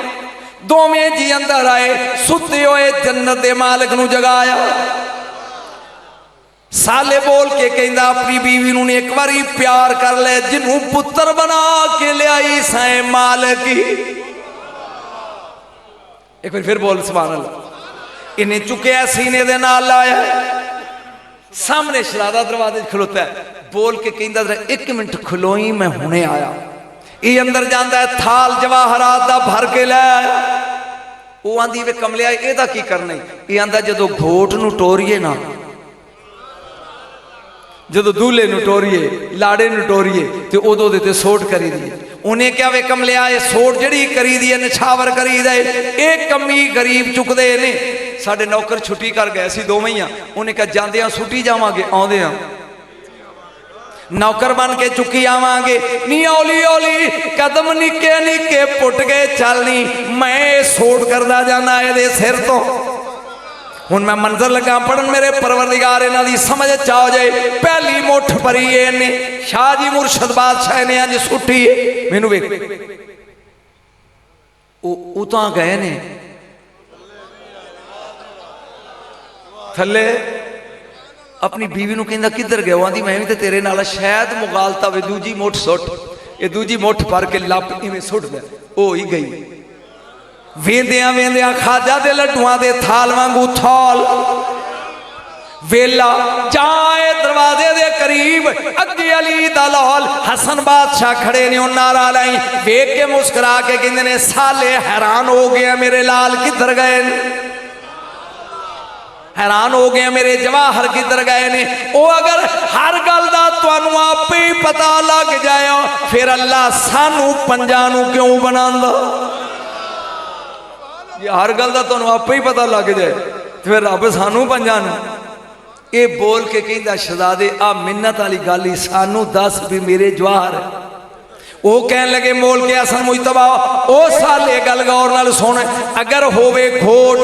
दोवें जी अंदर आए सुते होए जन्नत दे मालिक नूं जगाया। साले बोल के कहंदा अपनी बीवी नूं एक बारी प्यार कर ले जिन्हों पुत्र बना के लियाई सै मालिक। एक बार फिर बोल सुभान अल्लाह। इन्हें चुकया सीने दे नाल लाया, सामने शहजादा दरवाजे खलोता है, बोल के कहंदा एक मिनट खलोई मैं हुणे आया। ये अंदर जाता है, थाल जवाहरात दा भर के लै आया। वो आंदी वे कमलिया एदा की करना, ये आंदा जो घोट नूं टोरीए ना, जो दूल्हे नूं टोरीए लाड़े नूं टोरीए तो उदों दे ते सोट करी दी। उन्हें क्या वे कमलिया ये सोट जड़ी करी दी है नछावर करी दे, एक कमी गरीब चुकते ने। साडे नौकर छुट्टी कर गए सी दोवें ही, उन्हें कहा जांदे सुटी जावांगे आउंदे नौकर बन के चुकी आवांगे। नी औली औली कदम निके निके पुट गए चलनी, मैं सोट करदा जाना ये सिर तो। हुण मैं मंजर लगा पढ़न, मेरे परवरदिगार इन्हां दी समझ च आ जाए। पहली मुठ भरी इन्हें शाह जी मुर्शद बादशाह ने अज सुटी मैनू वेख उतां गए ने थले अपनी बीवी नूं कहंदा किधर गए, आंदी मैं भी तो तेरे नाल शायद मुगालता वे दूजी मुठ सुट, ये दूजी मुठ भर के लप इवें सुट दे ओ ही गई। वेंदिया वेंदिया खाजा दे लड्डुआं दे थाल वांगू थाल वेला जाए दरवाजे दे करीब। अगे अली दा लाल हसन बादशाह खड़े ने, नारा लाई वेख के मुस्कुरा के कहंदे ने साले हैरान हो गया मेरे लाल किधर गए, हैरान हो गया मेरे जवाहर किधर गए ने। ओ अगर हर गल दा तुहानू आपे ही पता लग जाए फिर अल्लाह सानू पंजां नू क्यों बनांदा। ये हर गल दा तुहानू आपे ही पता लग जाए फिर रब सानू पंजां नू। ये बोल के कहंदा शहजादे आ मिन्नत वाली गल ही सानू दस भी मेरे जवाहर। वो कह लगे मोल के असन मुजतबा ओ साले गल गौर नाल सुन, अगर होवे घोट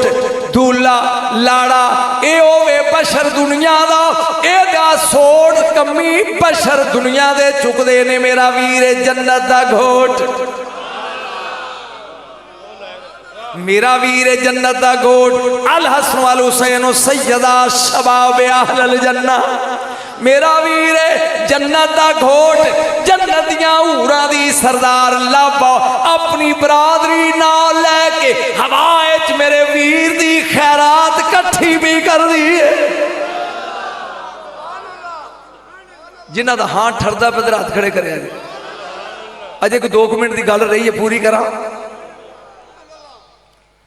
दूल्हा लाड़ा ए होवे बशर दुनिया दा, ए दा सोड़ कमी बशर दुनिया दे चुकदे ने मेरा वीर जन्नत दा घोट, मेरा वीर जन्नत दा घोट। अल हसन वल हुसैन सैयदा शबाब अहल जन्ना, मेरा वीर जन्नत दा घोट, जन्नत दियां हूरां दी सरदार लाबा अपनी बरादरी नाल लैके हवाए च मेरे वीर दी खैरात कट्ठी भी कर दी है। जिन्हां दा हां ठरदा पे हाथ खड़े करे। अजे कोई 2 मिनट की गल रही है पूरी करा।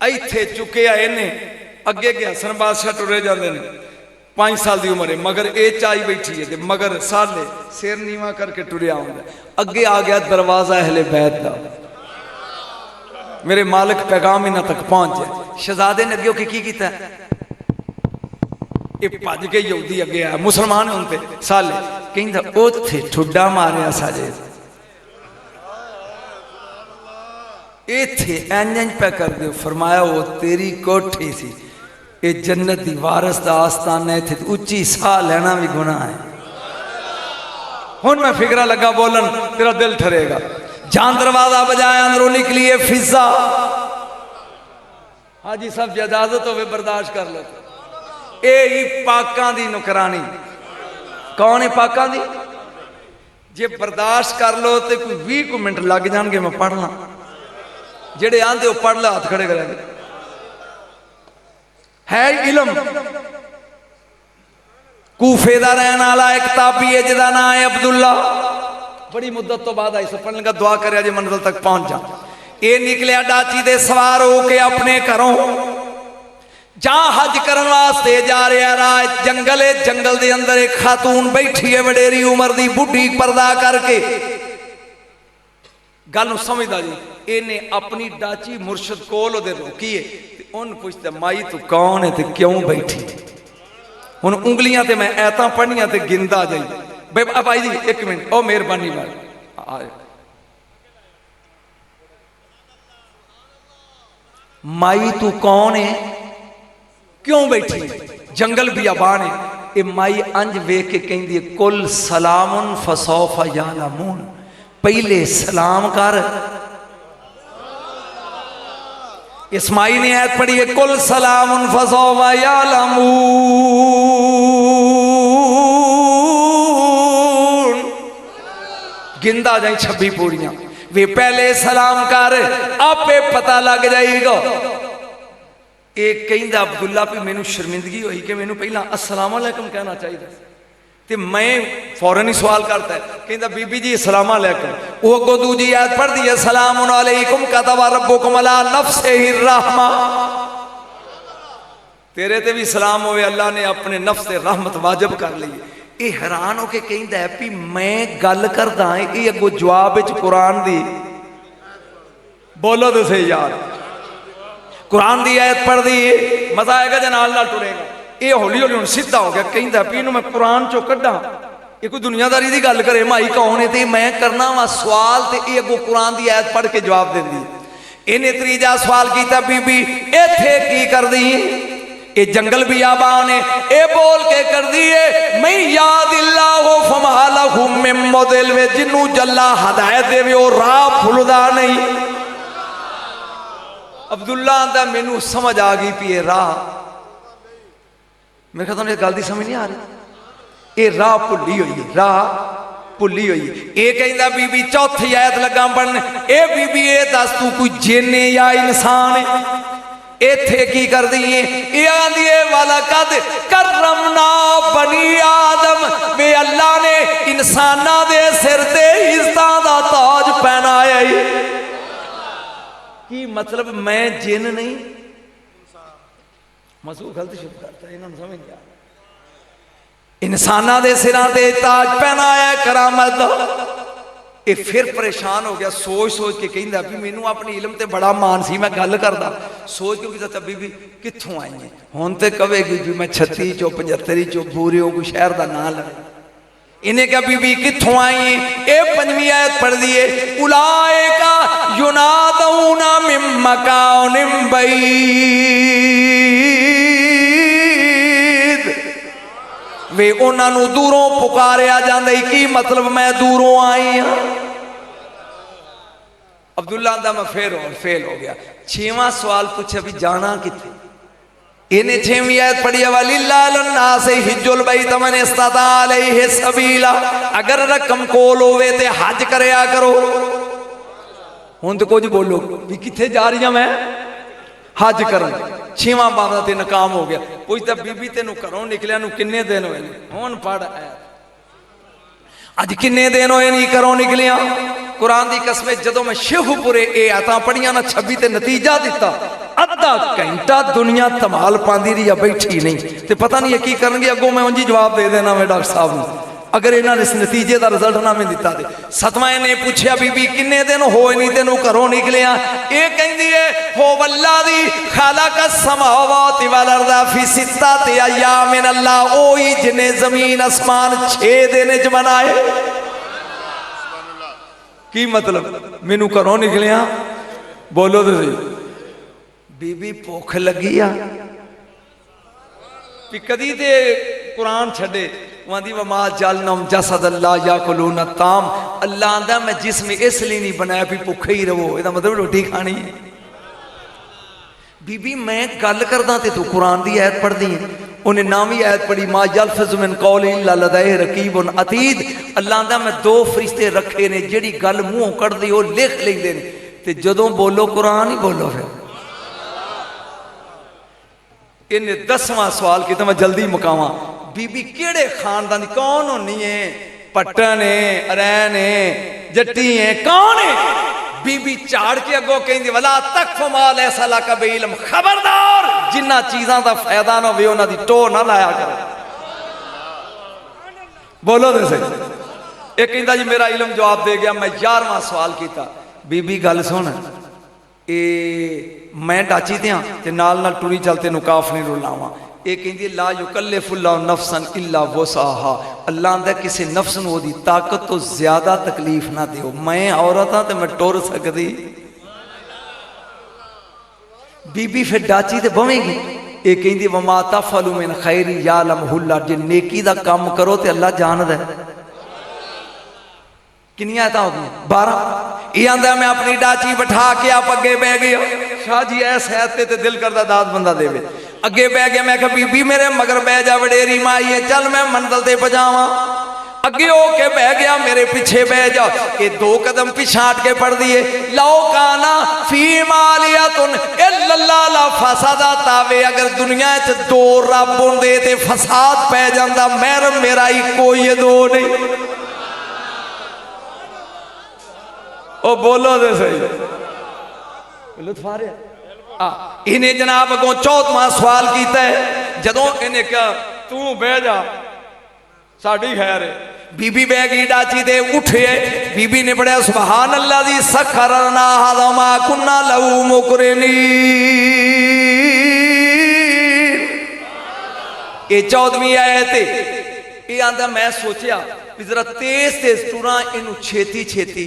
इत्थे चुके इन्हें अगे के हसन बादशाह टुरे जाते हैं, 5 साल की उम्र है मगर ये चाई बैठी है मगर साले सिर नीवा करके टुरिया आਉਂਦਾ। अगे आ गया दरवाजा अहले बैत का, मेरे मालिक पैगाम इन्हां तक पहुंच जाए। शहजादे ने अगे की किया, ये भज के यहूदी अगे आया, मुसलमान होंगे साले कहंदा ओथे ठुड्डा मारिया साजे इत्थे इंज पे कर दो। फरमाया वो तेरी कोठी सी, ये जन्नत दी वारस दा आस्थान है, इत्थे उच्ची साह लेना भी गुनाह है। हुण मैं फिक्रा लगा बोलन तेरा दिल ठरेगा। जान दरवाजा बजाया अंदरों निकलिए फिजा। हाजी साहब इजाजत हो बर्दाश्त कर लो। ये पाकां दी नुकरानी कौन है पाकां दी, जे बर्दाश्त कर लो तो कोई 20 मिनट लग जाएंगे मैं पढ़ना। जेड़े आंदे वो पढ़ ला हाथ खड़े करेंगे। है इलम कूफे दा रहने वाला एक ताबी है जिहदा नाम है अब्दुल्ला। बड़ी मुद्दत तो बाद आई सो पढ़ने का दुआ करे जे मंजिल तक पहुंच जा। ये निकलिया डाची दे सवार होके अपने घरों जहां हज करने वास्ते जा रहा। राज जंगल है, जंगल दे अंदर एक खातून बैठी है वडेरी उम्र दी बुढ़ी पर्दा करके। गल समझदा जी, इन्हें अपनी डाची मुर्शद कोल रोकी है, उन पूछता माई तू कौन है ते क्यों बैठी। हुण उंगलियां ते मैं ऐतां पढ़नियां ते गिनदा जाई। भाई जी 1 मिनट ओ मेहरबानी भाई। माई तू कौन है क्यों बैठी, जंगल बियाबान है। ये माई अंज वेख के कहंदी है कुल सलामुन फसौफा यालमून, पहले सलाम कर। इस्माई ने आयत पढ़ी है कुल सलामुन फसौफा यालमून, गिनदा जाए 26 पूड़ियां। वे पहले सलाम कर आपे पता लग जाएगा। ये कहता अब्दुल्ला भी मैनू शर्मिंदगी हुई कि मैनू पहला अस्सलाम अलैकुम कहना चाहिए, तो मैं फौरन ही सवाल करता है, कहता बीबी जी अस्सलाम अलैकुम। वो अगो दूजी आयत पढ़ दी है, सलामुन अलैकुम कतबा रब्बुकुम अला नफ्सिहि रहमा, तेरे ते भी सलाम होवे, अल्लाह ने अपने नफ्स से रहमत वाजिब कर ली। ये हैरान होके कहता है भी मैं गल करदा, ये अगो जवाब विच कुरान दी, बोलो तो सही यार, कुरान दी आयत पढ़ दी, मजा आएगा जे नाल नाल टुरेगा। ये हौली हौली हुण सीधा हो गया, कहता भी इनू मैं कुरान चो कड्डा, ये कोई दुनियादारी की गल करे, माई कौन है, तो मैं करना वा सवाल, तो ये अगो कुरान की आयत पढ़ के जवाब देंदी। इन्हें तीजा सवाल किया, बीबी इत्थे की कर दी, ये जंगल बियाबान है, ये बोल के कर दिए, मैं याद इल्लाहु फमहलहु मिन मुदिल वे, जिन्नू जल्ला हदायत देवे वो राह भुलदा नहीं। अब्दुल्ला आंदा मैनू समझ आ गई भी ये राह, मेरे ख्याल गल की समझ नहीं आ रही, ये राह भुली हुई है, राह भुली हुई है। ये कहता बीबी चौथी आयत लगा पढ़न, ए बीबी ये दस तू कोई जिन या इंसान है, इत्थे की कर दी है, वाला कद करमना बनी आदम, वे अल्लाह ने इंसाना दे सिर ते इज्जतां दा ताज पहनाया ही। की मतलब मैं जिन नहीं, मसूद गलत शब्द करता है, इन्होंने समझ नहीं आ रहा। इंसाना दे सिरां ते ताज पहनाया करामत दा। ये फिर परेशान हो गया, सोच सोच के कहता भी मैनू अपने इलम ते बड़ा मान सी, मैं गल करदा सोच के चाचा बीबी कित्थों आई है, हुण ते कहेगी भी मैं 36 चो 75 चो बूरे हो, कोई शहर का नाम ले। इन्हें क्या बीबी कित्थों आई है, ये पंजवीं आयत पढ़ दी है, उलाइका युनादऊना मिन मकानिम बईद, वे उन्होंने दूरों पुकारिया जाता। की मतलब मैं दूरों आई हाँ। अब्दुल्ला आंदा मैं फिर और फेल हो गया। छेवां सवाल पूछा भी जाना किथे, इन्हें छेवीं आयत पढ़ी, वलिल्लाहिन्नासि हिज्जुल बैत मन इस्तता अलैहि सबीला, अगर रकम कोल होवे ते हज करया करो। हुण तो कुछ बोलो भी किथे जा रही मैं हज करन, छेवां बाबा ते नाकाम हो गया। पुछता बीबी तेनू घरों निकलिया नू किन्ने दिन होए ने, हुण पढ़ अज किन्ने दिन होए नहीं घरों निकलिया। कुरान की कसम जदों मैं शेखुपुरे ये आयतां पढ़ियां ना 26 ते नतीजा दिता, अद्धा घंटा दुनिया धमाल पाती रही बैठी नहीं, तो पता नहीं की करनगे, अगों मैं उंजी जवाब दे देना मैं डॉक्टर साहब नूं, अगर इन्होंने इस नतीजे का रिजल्ट ना मैं दिता। सतवां ने पूछा बीबी किन्ने दिन होए नहीं तेनू घरों निकलिया, ये कहंदी है हो वल्लादी खालक समावाति वल अर्दा फी सित्तति अय्यामिन, अल्लाह ओही जिन्हें जमीन आसमान 6 दिन च बनाए। की मतलब मैनू घरों निकलिया, बोलो तो सही। बीबी भुख लगी आ, कदी ते कुरान छड़े, आंदी वमा जलनम जसद अल्लाह याकुलून ताम, अल्लाह आंदा मैं जिस्म इसलिए नहीं बनाया भी भुखे ही रहो, इसका मतलब रोटी खानी है। बीबी मैं गल करदा ते तू कुरान की आयत पढ़दी है। उन्हें नावी आयत पढ़ी, मा यल्फिज़ु मिन कौलिन इल्ला लदैहि रकीबुन अतीद, अल्लाह आंदा मैं 2 फरिश्ते रखे ने जेड़ी गल मूँहों कढ़दी वो लिख लेंदे ने, ते जदों बोलो कुरान ही बोलो। फिर इन्हें 10वां सवाल किया, मैं जल्दी मुकावां। बीबी केड़े खानदान कौन होनी है, पट्टन है, अरैन है, जट्टी है, कौन है। बीबी झाड़ के अगों कहंदी वला तकफ़ु मा लैसा लका बिइल्म, खबरदार जिन्ना चीज़ां दा फायदा ना होवे उन्हां दी टोह ना लाया करो। बोलो तो सही। एक कहंदा जी मेरा इल्म जवाब दे गया। मैं 11वां सवाल किया, बीबी गल सुन, मैं डाची ते हाँ ते नाल नाल टुरी चल तेनू काफ नहीं रुलावां। ये कहती ला युकल्लिफुल्लाहु नफ्सन इल्ला वुसअहा, अल्लाह आंदा किसी नफ्स नूं ओदी ताकत तो ज्यादा तकलीफ ना दिओ। मैं औरत हाँ ते मैं टुर सकदी। बीबी फिर डाची ते बवेगी। ये कहती वमा तफअलू मिन खैरि यालमहुल्लाह, जे नेकी दा काम करो ते अल्लाह जानदा है। कितनी आयतां हो गई 12। ये आंदा मैं अपनी डाची बिठा के आप अगे बह गया। शाह जी ऐस है ते दिल करदा दाद बंदा देवे। अगे बह गया, मैं कहा बीबी मेरे मगर बह जा, वडेरी माई है, चल मैं मंजिल ते पजावा। अगे होके बह गया, मेरे पीछे बह जा। ये 2 कदम पीछे हट के पढ़ दिए, लो काना फी मालियातुन इल्लल्लाह फसादा तावे। अगर दुनिया च 2 रब होंदे ते फसाद पै जांदा। महरम मेरा ही कोई 2 नहीं। ओ बोलो दे सही, लुत्फ आ रहा। इन्हें जनाब अगों 14वां सवाल किया है। जदों इन्हें क्या तू बह जा साड़ी खैर है, बीबी बह गई डाची दे उठे। बीबी ने पढ़िया सुभान अल्लाह दी सखरना हज़मा कुन्ना लहू मुकरिनीन। ये 14वीं आयत है। ये आंदा मैं सोचा जरा तेज तेज टुरा, इनू छेती छेती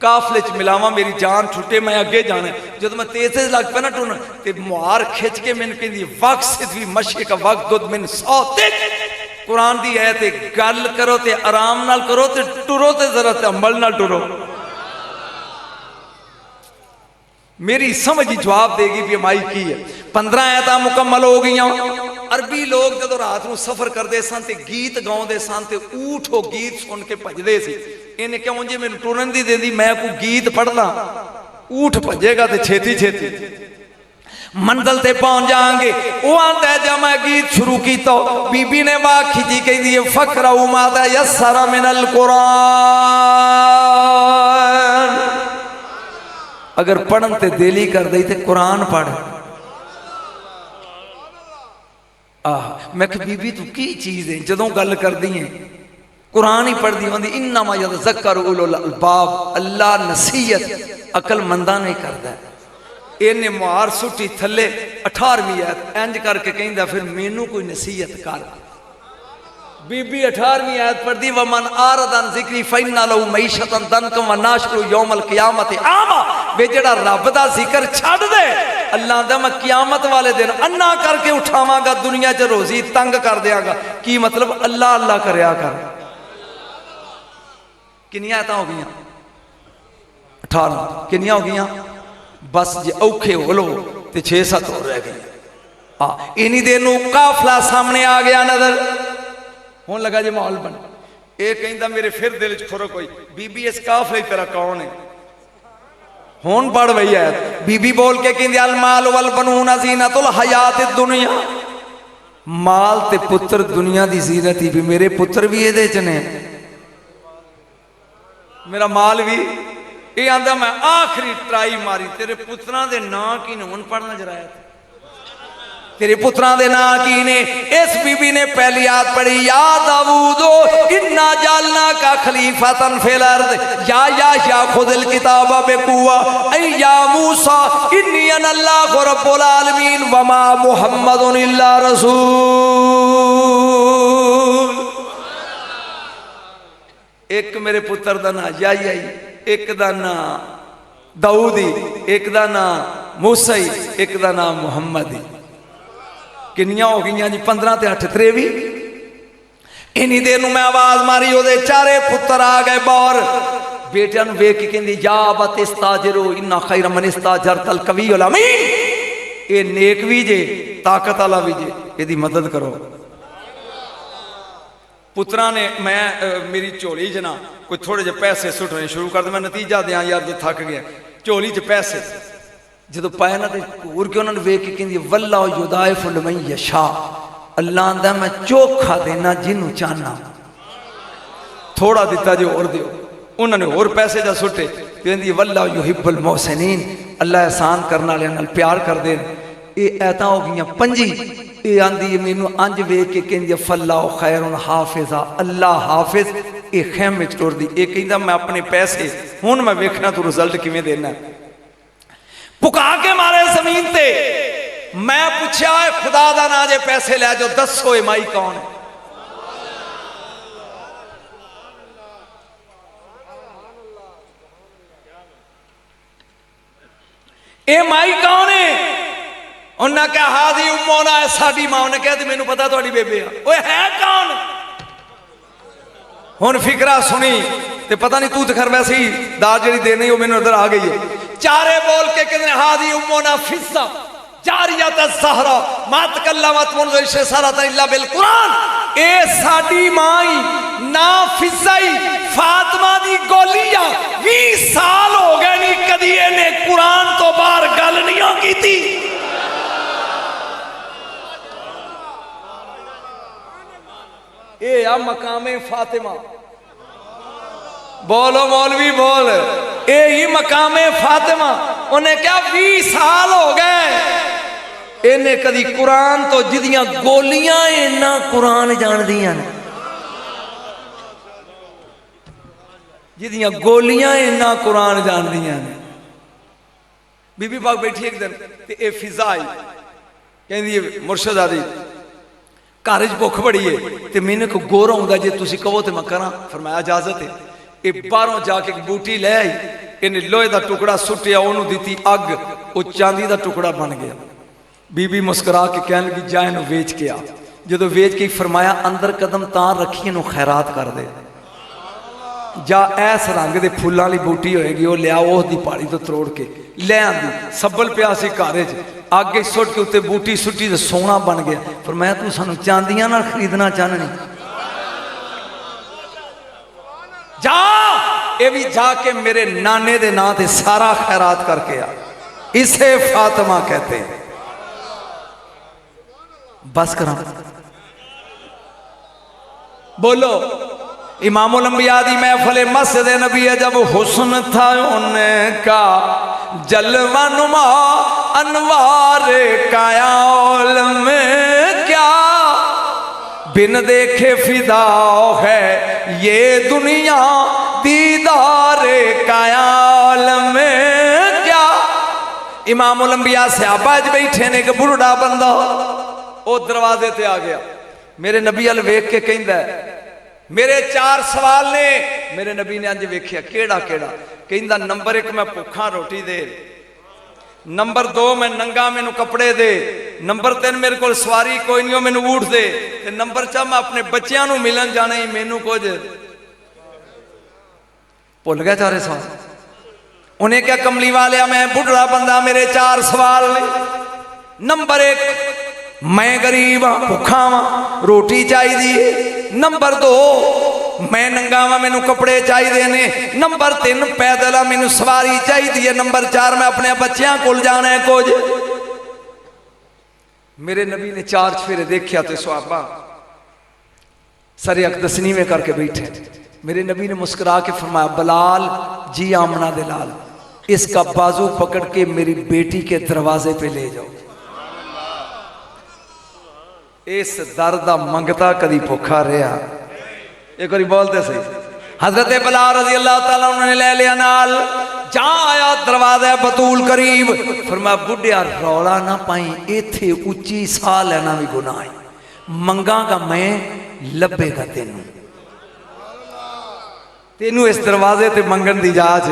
काफले च मिलावा, मेरी जान छुटे, मैं अगे जाना। जो मैं तेज तेज लग पे ना टुरन ते मुहार खिंच के मैंने कहती वक्त भी मशे का वक्त दुध मैंने 100 कुरान दी है ते गल करो ते आराम नाल करो ते टुरो ते जरा ते अमल नाल टुरो। मेरी समझ ही जवाब देगी भी माई की है। 15 आयतां मुकम्मल हो गई। अरबी लोग जो रात को सफर करते सन ते गीत गाते सन ते ऊठ हो गीत सुन के भजते सी। इन्हें क्यों जे मैनू टुरन दी देंदी, मैं कोई गीत पढ़ना ऊठ भजेगा ते छेती छेती मंजिल ते पहुंच जाएंगे। वो आंदा है जब मैं गीत शुरू किया, बीबी ने बात खिंची कहती है फकराऊ माता यस्सरा मिनल कुरान। अगर पढ़न ते दिल ही कर दे ते कुरान पढ़। मैं कि बीबी तू की चीज है जदों गल कर दी है कुरान ही पढ़ती होंगी। इन्नमा यतज़क्करु उलुल अलबाब, अल्लाह नसीहत अकलमंदा नहीं करता। इन्हें मुहार सुटी थले 18वीं आयत इंज करके कहंदा फिर मैनू कोई नसीहत कर। बीबी 18वीं आयत पढ़दी वमन आरदन जिक्री फइन्ना लहू मईशतन दनकम व नाशरु यौमल क़ियामत आमा। वे जेड़ा रब दा जिक्र छड्ड दे, अल्लाह दा मैं क़ियामत वाले दिन अन्ना करके उठावांगा, दुनिया च रोजी तंग कर देंगा। की मतलब अल्लाह अल्लाह करया कर। कितनी आयतां हो गई? 18। कितनियां हो गई? बस जे औखे हो लो तो 6-7 और रह गई। इन्हीं देर नूं काफला सामने आ गया नजर। हुण लगा जी माहौल बन। ये कहंदा मेरे फिर दिल च खुरक होई, बीबी इस काफले तेरा कौन है? हुण पढ़ वही है। बीबी बोल के कहंदी अल माल वल बनून ज़ीनतुल हयात दुनिया। माल ते पुत्र दुनिया दी ज़ीनत ही। भी मेरे पुत्र भी इहदे च ने, मेरा माल भी। ये आंदा मैं आखिरी ट्राई मारी, तेरे पुत्रां दे नां की ने? हुण पढ़ना जराया तेरे पुत्रां दे नां की ने? इस बीबी ने पहली आयत पढ़ी या दाऊदो इन्ना जालना का खलीफतन फिल अर्द या खुदिल किताबा बेकुवा ऐ या मूसा इन्नी अनल्लाहु रब्बुल आलमीन वमा मुहम्मदुन इल्ला रसूल। एक मेरे पुत्र का ना याई, एक का ना दाऊदी, एक का ना मूसा, एक का नाम मुहम्मद। किनियां हो गई जी? 15 ते 8 23। इन्नी देर में आवाज मारी, ओदे चारे पुत्र आ गए बाहर। बेटिया वेख के कहती या बत इस्ताजिरो इन्ना खैर मन इस्ताजरतल कवियुल अमीन। ये नेक भी जे ताकत वाला भी जे, यदि मदद करो। पुत्रा ने मैं मेरी झोली च ना कोई थोड़े जे पैसे सुटने शुरू कर दे। मैं नतीजा दें यार जो थक गया। झोली च पैसे जो पाए ना तो घूर के उन्होंने वेख के कहती वल्ला युदाइफु लिमन यशा। अल्लाह आंदा मैं चोखा देना जिन्हों चाहना। थोड़ा दिता जो और दियो। उन्होंने होर पैसे जा सुटे। कहती वल्ला युहिब्बुल मोहसिनीन। अल्लाह एहसान करने वाले नाल प्यार कर दे। ये ऐतां हो गई 5। ये आंदी मैनू अंज वेख के कहती फल्लाह खैरुन हाफिजा। अल्लाह हाफिज। ये खैमे च टुरदी। ये कहता मैं अपने पैसे हुण मैं वेखना तू रिजल्ट किवें देना। पुका के मारे जमीन ते। मैं पूछा खुदा दा ना जे पैसे लै जाओ, दसो ये माई कौन है? ये माई कौन है? उन्हें क्या हादी उम्मोना है साडी मां। उन्हें कहा मैनू पता थोड़ी बेबे ओए है कौन? हुण फिकरा सुनी ते पता नहीं तू तो खैर वैसे ही दाल जी देनी वो मैनू इधर आ गई है। चारे बोल के कहते हादी उम्मोना फिस्सा जारियत ज़हरा मात कल्लमत मुनज़ इल्ला बिल कुरान। ए साडी मां ही ना फिजा ही फातिमा दी गोली आ 20 साल हो गए नहीं कदी इहने कुरान तो बाहर गल नहीं कीती। ए आ मकामे फातिमा, बोलो मौलवी बोल, ए ही मकामे फातिमा। उन्हें क्या 20 साल हो गए इन्हें कदी कुरान तो जिदियां गोलियां इन्ना कुरान जान दियां ने, जिदियां गोलियां इन्ना कुरान जान दियां ने। बीबी पाक बैठी एक दिन ते ए फिजा आई कहंदी मुर्शद आदि घर च भुख बड़ी है ते मैनू को गोर आउंदा जे तुसीं कहो ते मैं करा। फरमाया इजाजत है। ये बाहरों जाके एक बूटी ले आई, इन्हें लोहे का टुकड़ा सुटिया, उन्होंने दी अग, वो चांदी का टुकड़ा बन गया। बीबी मुस्कुरा के कह लगी जा इनू वेच के आ। जो वेच के फरमाया अंदर कदम तां रखी इनू खैरात कर दे, जा ऐस रंग के फुलों वाली बूटी होएगी वो लिया उसकी पहाड़ी तो तरोड़ के ले आंदी। सब्बल पिया सी घर च, अग सुट के उत्ते बूटी सुटी तो सोना बन गया। फरमाया तू सानू चांदियां नाल खरीदना चाहनी, जा ये भी जाके मेरे नाने दे नां ते सारा खैरात करके आ। इसे फातिमा कहते हैं। बस करा बोलो इमामुल अंबिया दी महफिल मस्जिद नबी है। जब हुस्न था उनका जलवा नुमा अनवार कायाल में क्या बिन देखे फिदा है ये दुनिया दीदार कायाल में क्या। इमामुल अंबिया सहाबा च बैठे ने, एक बुढ़ा बंदा वो दरवाजे ते आ गया, मेरे नबी अल वेख के कहंदा मेरे 4 सवाल ने। मेरे नबी ने अंज वेख्या केड़ा केड़ा, कहंदा नंबर 1 मैं भुखा रोटी दे, नंबर 2 मैं नंगा मैनू कपड़े दे, नंबर 3 मेरे को सवारी कोई नहीं मैनू ऊठ दे, नंबर 4 मैं अपने बच्चों को मिलन जाना ही मैनू कुछ भुल गया 4 सवाल। उन्हें क्या कमली वालिया मैं बुढ़ा बंदा मेरे 4 सवाल ने। नंबर 1 मैं गरीब हाँ भुखा हाँ रोटी चाहिए, नंबर 2 मैं नंगा वा मैनू कपड़े चाहिए ने, नंबर 3 पैदल आ मैनू सवारी चाहिए, नंबर 4 मैं अपने बच्चों को जाना है कुछ। मेरे नबी ने 4 चफेरे देखा तो सहाबा सरे अकदसनी में करके बैठे। मेरे नबी ने मुस्कुरा के फरमाया बलाल जी आमना दलाल, इसका बाजू पकड़ के मेरी बेटी के दरवाजे पे ले जाओ। इस दर दा मंगता कदी भुखा रहा। एक बार बोलते सही। हजरत बिलाल रज़ी अल्लाह तआला उन्होंने ले लिया नाल, जा आया दरवाजा बतूल करीब। फरमाया बुढ़िया रौला ना पाई, इथे उच्ची साह लेना भी गुनाह है, मंगागा मैं लभेगा तेनू, तेनू इस दरवाजे ते मंगन दी जाच।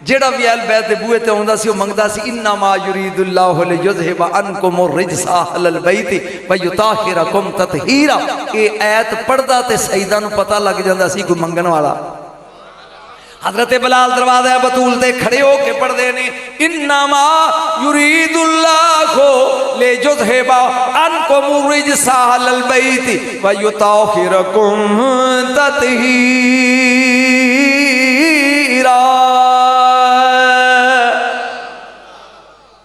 जेड़ा भी अहल बैत दे बूहे ते आउंदा सी ओ मंगदा सी इन्नमा युरीदुल्लाहु लियुज़हिबा अन्कुम रिजसा अहलल बैति व युताहिरकुम ततहीरा। ये आयत पढ़दा ते सईदा नूं पता लग जांदा सी कोई मंगन वाला। हजरत बिलाल दरवाजा बतूल ते खड़े होके पढ़दे ने इन्नमा युरीदुल्लाहु लियुज़हिबा अन्कुम रिजसा अहलल बैति व युताहिरकुम ततहीरा।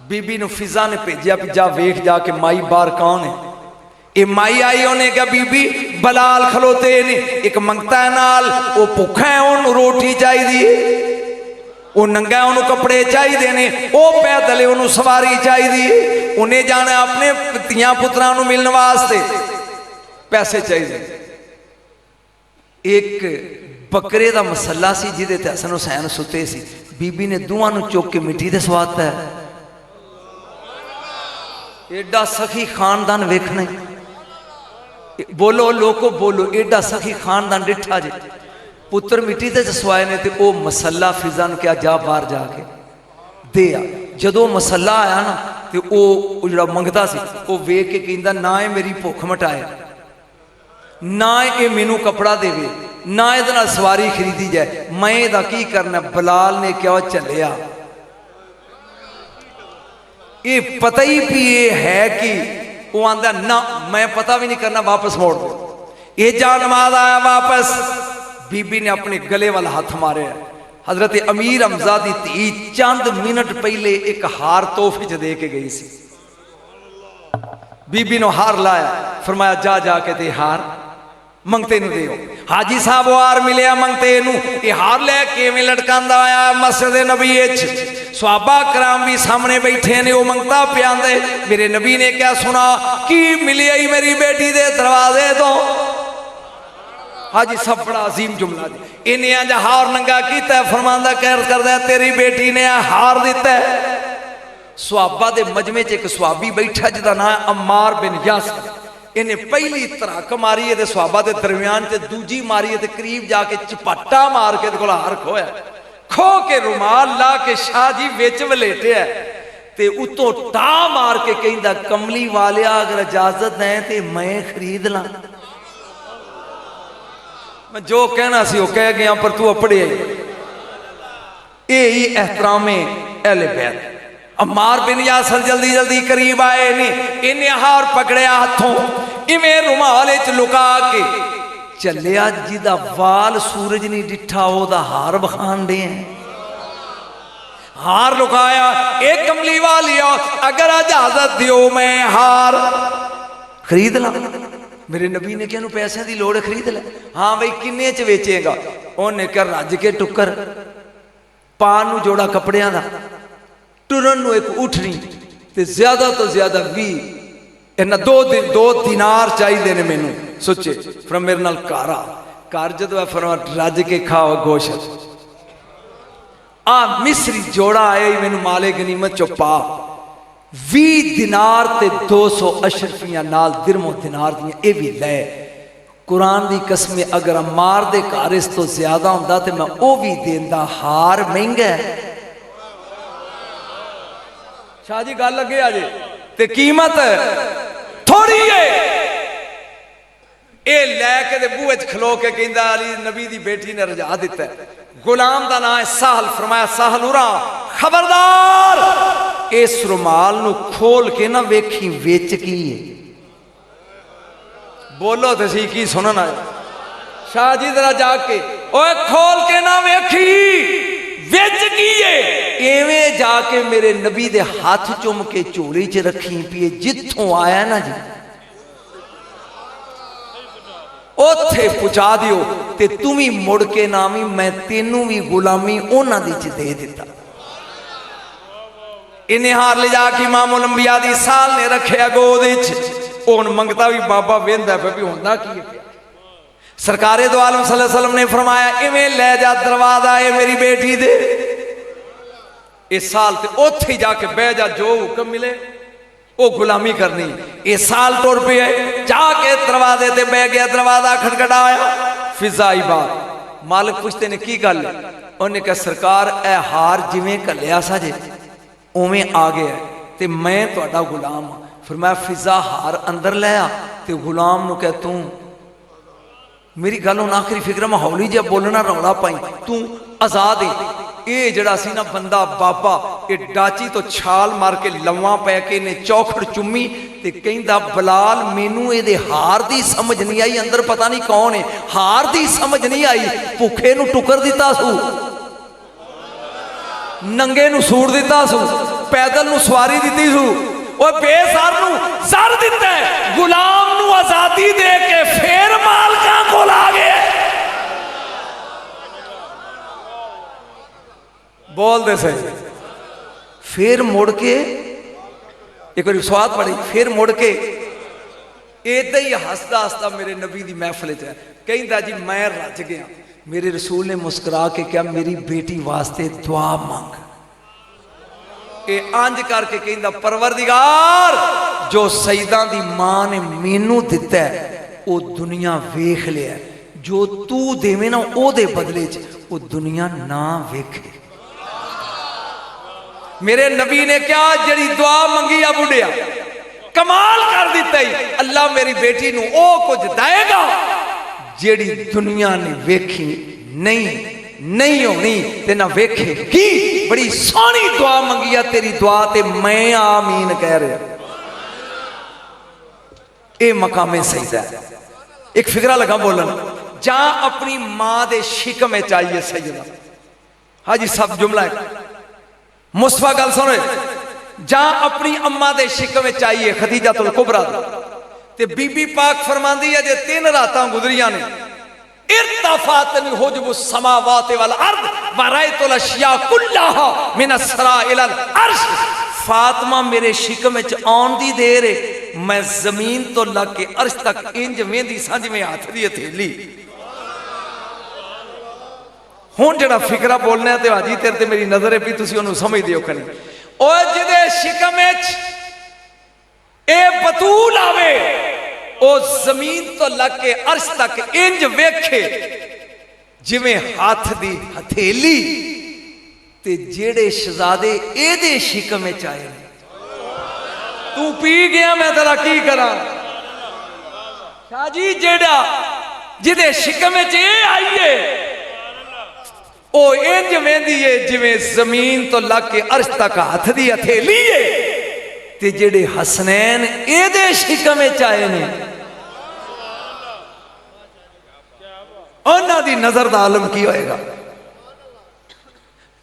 बीबी ने फिजा ने भेजा भी जा वेख जाके माई बाहर कौन है। ये माई आई, उन्हें क्या बीबी बलाल खलोते ने, एक मंगता है नाल, वो भुखा है उन्होंने रोटी चाहिए, वो नंगा उन्होंने कपड़े चाहिए ने, वो पैदल उन्होंने सवारी चाहिए, उन्हें जाना अपने तियां पुत्रां नूं मिलने वास्ते पैसे चाहिए। एक बकरे का मसला सी जिहदे ते हसन हुसैन सुते सी, बीबी ने दोवां नूं चुक के मिट्टी ते सवाता है। एडा सखी खानदान वेखने, बोलो लोको बोलो, एडा सखी खानदान डिठा जे पुत्र मिट्टी ते सवाए ने ते ओ मसला फिजा नूं क्या जा बाहर जाके दे आ। जदों मसला आया ना ते ओ जिहड़ा मंगदा सी ओ वेख के कहंदा ना ये मेरी भुख मिटाए, ना ये मैनू कपड़ा देवे, ना इहदे नाल सवारी खरीदी जाए, मैं इहदा की करना। बिलाल ने क्या चलिया, ये पता ही भी ये है कि वो आंदा ना मैं पता भी नहीं करना, वापस मोड़ दो। ये जा नमाज आया वापस, बीबी ने अपने गले वाला हाथ मारे। हजरत अमीर हमजा दी धी चंद मिनट पहले एक हार तोहफे च दे के गई सी। बीबी ने हार लाया, फरमाया जा जाके ते हार मंगते नूं दिओ। हाजी साहब वार मिलिया मंगते नूं, ये हार लैके में लटकांदा आया मस्जिद नबी विच। सहाबा कराम भी सामने बैठे ने, वो मंगता पिया दे। मेरे नबी ने क्या सुना कि मिली आई मेरी बेटी दे दरवाजे तो। हाजी सब बड़ा अजीम जुमला जी। इन्हें अज हार नंगा किया, फरमांदा कहर करदा तेरी बेटी ने हार दिता है। सहाबा दे मजमे च एक सहाबी बैठा जिदा नाम है अम्मार बिन यासर। इन्हें पहली तरक मारी है सहाबा के दरम्यान से, दूजी मारी है करीब जाके चपट्टा मार के हार खोया। खो के रुमाल ला के शाह जी विच वलेटिया ते उतों टा मार के कहंदा कमली वालिया अगर इजाजत है तो मैं खरीद ला। मैं जो कहना सी वो कह गया, पर तू अपड़े यही एहतराम अहले बैत। अम्मार बिन यासर जल्दी जल्दी करीब आए ने, इन्हें हार पकड़िया हाथों, इवें रुमाल च लुका के चलिया। जिदा वाल सूरज नहीं डिठा ओदा हार बखान दे। हार लुकाया, एक कमली वाली अगर इजाजत दियो मैं हार खरीद ला। मेरे नबी ने क्या पैसे की लोड़, खरीद ला। हाँ भाई किन्ने च वेचेगा? उन्हें कर रज के टुकर, पान नूं जोड़ा कपड़िया का, टुरन नूं एक उठनी ते ज्यादा तो ज्यादा 20 इन्हें 2 दिनार चाहिए ने मैनू। सोचे फिर मेरे नाल घर आ, घर जो फिर रज के खाओ गोश्त। आ मिस्री जोड़ा आए मैनू माले गनीमत चो पा। 20 दिनार ते 200 अशरफियां नाल दिरमो दिनार दियां ये भी लै। कुरान की कसम अगर अम्मार दे घर इस तो ज्यादा होंदा ते मैं वो भी देंदा। हार महंगा है शाह जी, गल लगे अजे ते कीमत थोड़ी है। ये लैके बूहे च खलो के कहंदा अली नबी दी बेटी ने रजा दिता है। गुलाम का नाम है साहल। फरमाया साहल उरा खबरदार, इस रुमाल नू खोल के ना वेखी विच की है। बोलो तो सी की सुनना है। शाह जी जरा जाके ओए खोल के ना वेखी विच की है। इवें जाके मेरे नबी दे हाथ चुम के झोली च रखी पिए, जिथों आया ना जी ओथे पहुंचा दियो ते तुम ही मुड़ के नामी, मैं तेनू भी गुलामी उन्हां दी च दे दिता। इन्हें हार ले जाके इमामुल अंबिया दी साल ने रखे गोद विच। हुण मंगता भी बाबा वेंदा पे भी हुंदा की है। सरकारे दो आलम सल्लल्लाहु अलैहि वसल्लम ने फरमाया इवें ले जा दरवाजा है मेरी बेटी दे। इस साल ते ओथे जाके बह जा, जो हुक्म मिले वो गुलामी करनी। इस साल टुर पे जाके दरवाजे ते बह गया, दरवाजा खटखटाया, फिजा आई बात। मालिक पुछते ने की गल? उन्हें कहा सरकार ए हार जिवें घलिया सा जे उवें आ गया ते मैं तुहाडा गुलाम हाँ। फिर मैं फिजा हार अंदर लिया ते गुलाम नूं कह तू मेरी गल हुण आखिरी फिक्र मैं हौली जिहा बोलना रौला पाई, तू आजाद है। ये जड़ा सी ना बंदा बाबा ये डाची तो छाल मार के लवा पै के ने चौखड़ चुम्मी ते कहंदा बलाल मैनू ये हार दी समझ नहीं आई, अंदर पता नहीं कौन है, हार दी समझ नहीं आई। भुखे नू टुकर दिता सू, नंगे नू सूट दिता सू, पैदल नू सवारी दी सू, और बेसार नू सर दिता है, गुलाम नू आजादी दे के फिर मालकां कोल आ गए। बोल दे सही। फिर मुड़ के एक बार स्वाद पड़ी, फिर मुड़ के इदा ही हसदा हसदा मेरे नबी की महफिल च कहंदा जी मैं रज गया। मेरे रसूल ने मुस्कुरा के क्या मेरी बेटी वास्ते दुआ मंग। ये अंज करके कहंदा परवरदिगार जो सईदा दी मां ने मैनू दिता है वो दुनिया वेख लिया, जो तू देवे ना ओदे बदले च वो दुनिया ना वेखे। मेरे नबी ने क्या जड़ी दुआ मंगी आ बुढ़िया कमाल कर दिता ही। अल्लाह मेरी बेटी नू ओ कुछ देगा जेड़ी दुनिया ने वेखी नहीं होनी ते ना वेखे की। बड़ी सोहनी दुआ मंगी आ तेरी दुआ ते मैं आमीन कह रहा। ये मकामे सईदा एक फिक्रा लगा बोलन, जा अपनी मां दे शिकम में चाहिए सैयदा। हाजी सब जुमला है मुस्तफा गल सुनो, जा अपनी अम्मा दे शिकम में चाहिए खदीजातुल कुबरा ते बीबी पाक फरमांदी है जे 3 रातां गुजरियां ने, इर्तफातनी हुजबु समावाति वल अर्द व रायतुल अशिया कुल्लाहा मिन अस्सरा इलल अर्श। फातिमा मेरे शिकम विच आउण दी देर है, मैं जमीन तो लग के अर्श तक इंज वेंदी सां जिवें हाथ दी हथेली। हुण जेड़ा फिकरा बोलना है ते हाजी तेरे ते मेरी नजर है भी तुसीं ओनू समझदे हो कनी। ओ जिहदे शिकम विच ए बतूल आवे ओ जमीन तो लग के अर्श तक इंज वेखे जिवें हाथ दी हथेली, ते जेड़े शहजादे एदे शिकम विच आए तू पी गया मैं तेरा की करा। शाह जी जेड़ा जिदे शिकम विच ए आईए ओ इंज वेंदी है जिवें जमीन तो लग के अर्श तक हाथ दी हथेली है, ते जेड़े हसनैन एदे शिकम विच आए ने उन्हां दी नजर दा आलम की होएगा।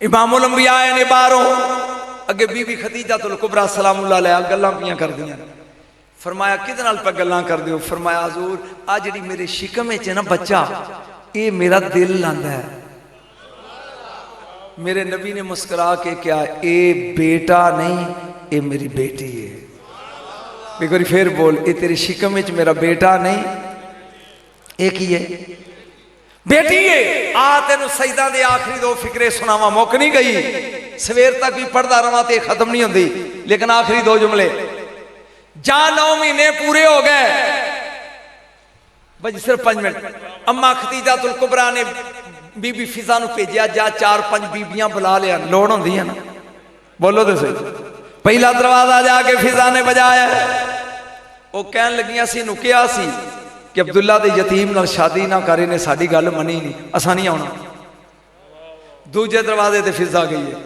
इमामुल अंबिया आए ने बाहरों, अगे बीबी खदीजातुल कुबरा सलामुल्लाह अलैहा गल्लां पियां करदियां। फरमाया किदे नाल पे गल्लां करदे हो? फरमाया हजूर आ जिहड़ी मेरे शिकम विच है ना बच्चा, ये मेरा दिल लांदा है। मेरे नबी ने मुस्कुरा के क्या, ए बेटा नहीं ये मेरी बेटी है। एक बार फिर बोल, ये तेरी शिकम विच मेरा बेटा नहीं एक ही है बेटी है। आ तेन सईदा दे आखिरी 2 फिक्रे सुनावा, मुक नहीं गई, सवेर तक भी पढ़ता रहा तो खत्म नहीं होती, लेकिन आखिरी 2 जुमले। जा 9 महीने पूरे हो गए, बस सिर्फ 5 मिनट। अम्मा खदीजातुल कुबरा ने बीबी फिजा नूं भेजिया, जा 4-5 बीबियां बुला लिया, लोड़ होंदी है ना, बोलो तो सही। पहला दरवाजा जाके फिजा ने बजाया, वो कहन लगियां सी नुकिया सी कि अब्दुल्ला दे यतीम नाल शादी ना करे ने, साडी गल मनी नहीं, असा नहीं आउणा। दूजे दरवाजे ते फिजा गई है,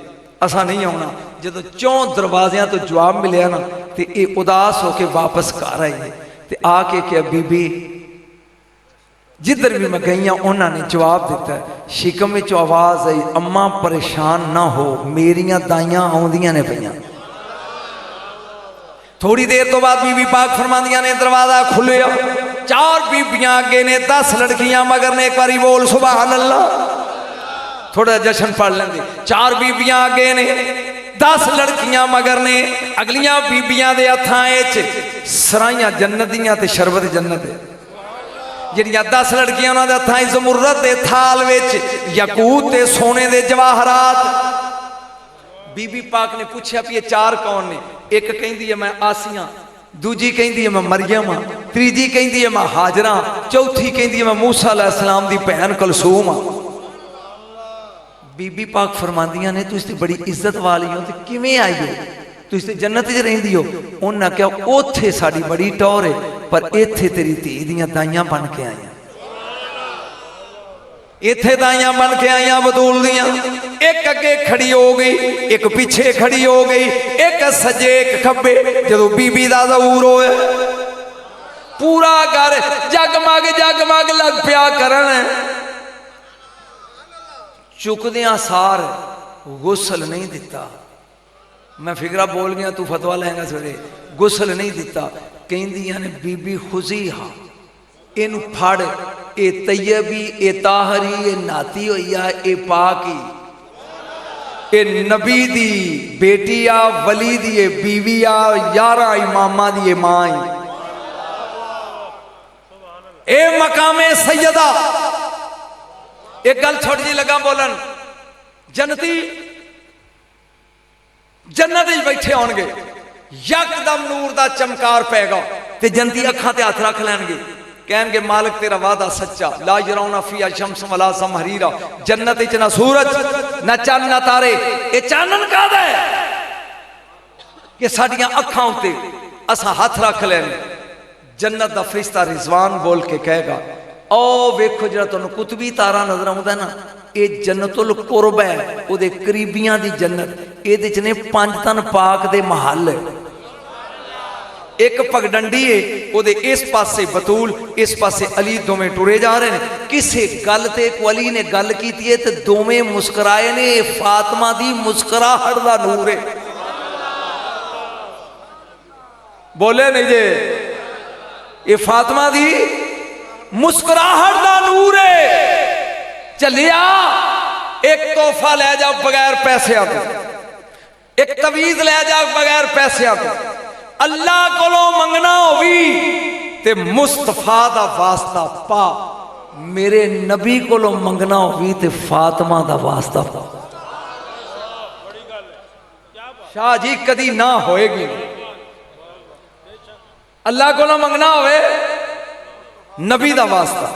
असा नहीं आउणा। जदों 4 दरवाजियां तो जवाब मिलिया ना, ते ये उदास होके वापस घर आई है, ते आके क्या बीबी जिधर भी मैं गई उन्होंने जवाब दिता है। शिकम विच आवाज आई, अम्मा परेशान ना हो, मेरियां दाइयां आउंदियां ने पईयां। थोड़ी देर तो बाद बीबी पाक फरमांदियां ने दरवाजा खुलिया, 4 बीबियां अगे ने, 10 लड़कियां मगर ने। एक बारी बोल सुभान अल्लाह, थोड़ा जश्न पढ़ लेंगे। 4 बीबियां अगे ने, 10 लड़कियां मगर ने। अगलियां बीबियां दे हत्थां च सराइयां जन्नत दियां ते शरबत जन्नत दे। जिहड़ियां 10 लड़कियां उन्हां दे हत्थां ज़मुरत दे थाल विच याकूत ते सोने दे जवाहरात। बीबी पाक ने पूछा भी ये 4 कौन ने? एक कहती है मैं आसिया, दूजी कहती है मैं मरियम, तीजी कहती है मैं हाजरा, चौथी कहती है मैं मूसा अलैहिस्सलाम दी भैन कलसूम। बीबी पाक फरमांदियां ने तुसीं बड़ी इज्जत वाली हो ते किवें आई हो, तुसीं जन्नत च रहिंदी हो। उन्हां कहा ओथे साडी बड़ी टौर है, पर इत्थे तेरी धी दियां दाइयां बन के आईयां, इत्थे दाइयां बन के आईयां बतूल दियां। एक अगे खड़ी हो गई, एक पीछे खड़ी हो गई, एक सज्जे एक खब्बे। जदों बीबी दा ज़हूर होए, पूरा घर जगमग जगमग लग पिया करन। चुकदियां सार गुसल नहीं दिता। मैं फिकरा बोल गया, तू फतवा लेंगा सवेरे। गुसल नहीं दिता, कहंदियां ने बीबी खुजी हा, इनू फड़, ए तैयबी, ए ताहरी, ए नाती होई आ, ए पाकी, ए नबी दी बेटी आ, वली दी ए बीवी आ, 11 इमामा दी ए मां ए मकामे सैयदा। एक गल छोटी जी लगा बोलन, जनती जन्नत विच बैठे होणगे, यकदम नूर दा चमकार पैगा ते जनती अखां ते हथ रख लैणगे, कहणगे मालिक तेरा वादा सच्चा, ला यरौना फिया शम्स वला ज़महरीरा। जन्नत विच ना सूरज ना चंद ना तारे, ये चानन काहदा है कि साडियां अखां उत्ते असां हथ रख लैणे। जन्नत दा फरिश्ता रिजवान बोल के कहेगा, ओ वेखो जिहड़ा तुहानूं कुतबी तारा नजर आउंदा ना, ये जन्नतुल कुर्ब है, उहदे करीबियां दी जन्नत। इहदे च ने 5 तन पाक दे महल, एक पगडंडी है ओदे इस पासे बतूल इस पासे अली दोवें टुरे जा रहे हैं किसी गल ते को अली ने गल की है तो दोवें मुस्कुराए ने फातिमा दी मुस्कुराहट दा नूर है बोले नहीं जे ये फातिमा दी मुस्कुराहट दा नूर है चलिया एक तोहफा ले जाओ बगैर पैसे तो एक तवीज ले जाओ बगैर पैसे तो अल्लाह कोलों मंगना होवी ते मुस्तफा दा वास्ता पा मेरे नबी कोलों मंगना होवी ते फातिमा दा वास्ता पा शाह जी कदी ना होएगी अल्लाह कोलों मंगना होवे नबी दा वास्ता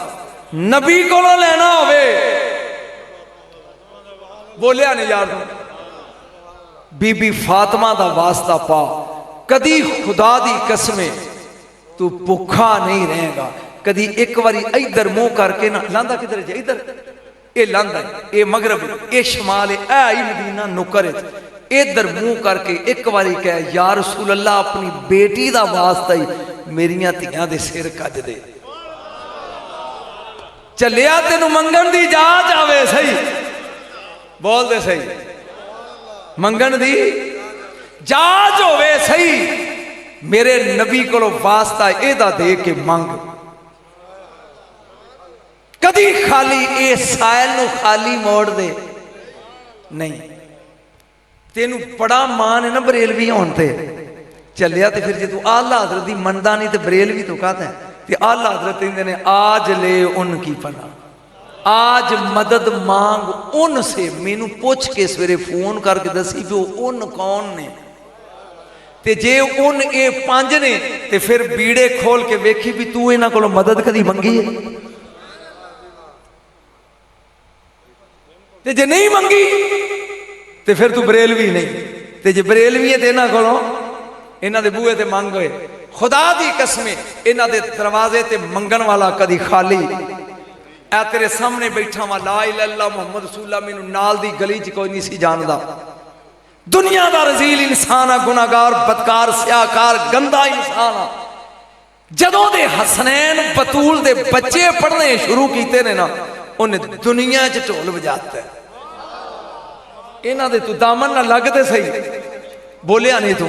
नबी कोलों लेना होवे बोलिया नहीं यार बीबी फातिमा दा वास्ता पा कदी खुदा दी कसमें तू भुखा नहीं रहेगा कदी एक बारी इधर मुंह करके ना लांदा किधर जा इधर ये लांदा ये मगरब ये शमाल है आई मदीना नुकर इधर मुंह करके एक बारी कह या रसूल अल्लाह अपनी बेटी दा वास्ता ही मेरियां धियां दे सिर कज दे चलिया तेनू मंगन दी जाच आवे सही बोल दे सही मंगन दी जाच होवे सही मेरे नबी को वास्ता एदा दे के मंग कदी खाली ए सायल नू खाली मोड़ दे नहीं तेनू बड़ा मान है ना बरेलवी होने ते चलिया तो फिर जे तू आला हजरत की मनदा नहीं तो बरेलवी तो कहता है ते आला हजरत कहते ने आज ले उनकी पना आज मदद मांग उनसे मैनू पूछ के सवेरे फोन करके दसी भी उन कौन ने ते जे उन ये पंज ने ते फिर बीड़े खोल के वेखी भी तू इन्हां कोलों मदद कदी मंगी है ते जे नहीं मंगी ते फिर तू बरेलवी नहीं ते जे बरेलवी है ते इन्हां कोलों इन्हां दे बूहे ते मंग होए खुदा दी कसमें इन्हां दे दरवाजे ते मंगन वाला कदी खाली ऐ तेरे सामने बैठा वा ला इलाहा इल्लल्लाह मुहम्मद रसूलुल्लाह मैनू नाल दी गली च कोई नहीं सी जानदा दुनिया दा रजील इंसान आ गुनाहगार बदकार स्याकार गंदा इंसान आ जदों दे हसनैन बतूल दे बच्चे पढ़ने शुरू कीते ने ना उन्हें दुनिया च ढोल बजाता है इन्हां दे तू दामन ना लगदे सही बोलिया नहीं तू